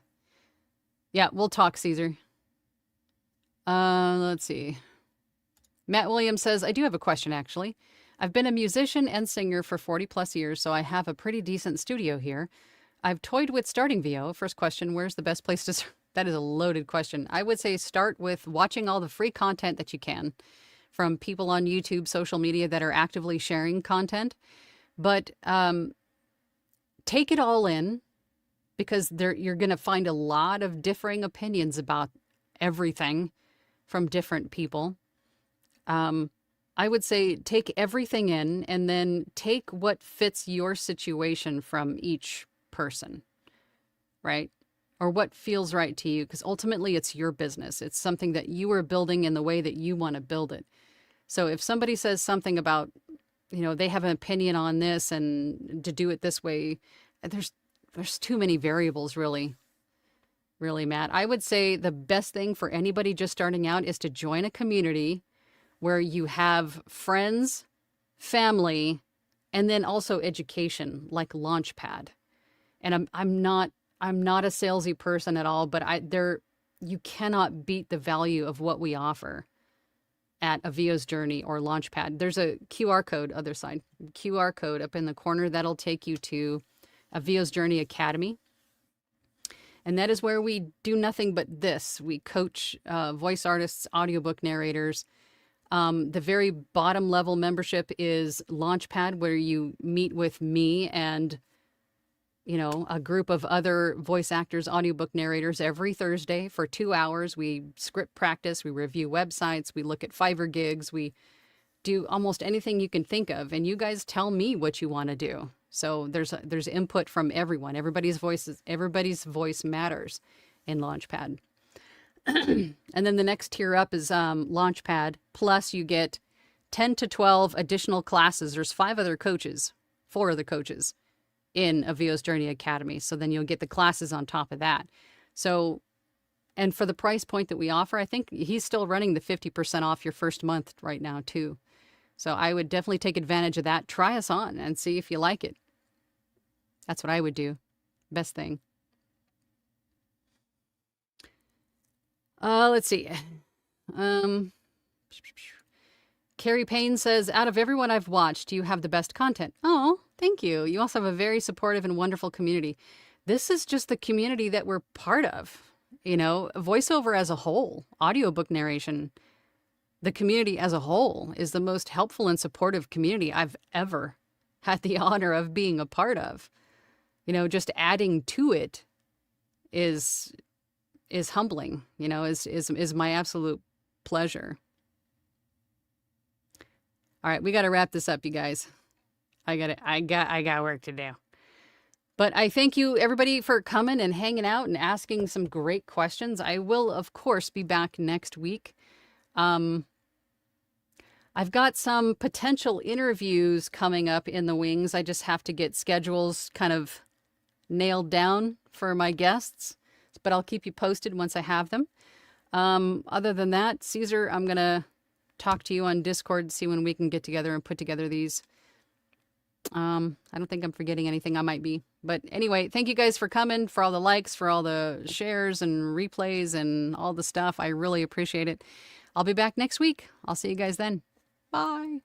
Yeah, we'll talk, Caesar. Let's see. Matt Williams says, I do have a question, actually. I've been a musician and singer for 40 plus years, so I have a pretty decent studio here. I've toyed with starting VO. First question, where's the best place to start? That is a loaded question. I would say start with watching all the free content that you can from people on YouTube, social media that are actively sharing content. But take it all in because you're going to find a lot of differing opinions about everything from different people. I would say take everything in and then take what fits your situation from each person, right? Or what feels right to you, because ultimately it's your business. It's something that you are building in the way that you want to build it. So if somebody says something about they have an opinion on this and to do it this way. There's too many variables, really, Matt. I would say the best thing for anybody just starting out is to join a community where you have friends, family, and then also education, like Launchpad. And I'm not a salesy person at all, but you cannot beat the value of what we offer at Avio's Journey or Launchpad. There's a QR code, other side, QR code up in the corner that'll take you to Avio's Journey Academy. And that is where we do nothing but this. We coach voice artists, audiobook narrators. The very bottom level membership is Launchpad, where you meet with me and a group of other voice actors, audiobook narrators every Thursday for 2 hours. We script practice, we review websites, we look at Fiverr gigs, we do almost anything you can think of. And you guys tell me what you want to do. So there's input from everyone. Everybody's voice matters in Launchpad. And then the next tier up is Launchpad. Plus you get 10 to 12 additional classes. There's 4 other coaches in Avio's Journey Academy. So then you'll get the classes on top of that. So, and for the price point that we offer, I think he's still running the 50% off your first month right now too. So I would definitely take advantage of that. Try us on and see if you like it. That's what I would do. Best thing. Let's see. Carrie Payne says, out of everyone I've watched, you have the best content. Oh, thank you. You also have a very supportive and wonderful community. This is just the community that we're part of. Voiceover as a whole, audiobook narration, the community as a whole is the most helpful and supportive community I've ever had the honor of being a part of. Just adding to it is humbling, is my absolute pleasure. All right, we got to wrap this up, you guys. I got work to do. But I thank you, everybody, for coming and hanging out and asking some great questions. I will, of course, be back next week. I've got some potential interviews coming up in the wings. I just have to get schedules kind of nailed down for my guests, but I'll keep you posted once I have them. Other than that, Caesar, I'm going to talk to you on Discord, see when we can get together and put together these. I don't think I'm forgetting anything. I might be. But anyway, thank you guys for coming, for all the likes, for all the shares and replays and all the stuff. I really appreciate it. I'll be back next week. I'll see you guys then. Bye.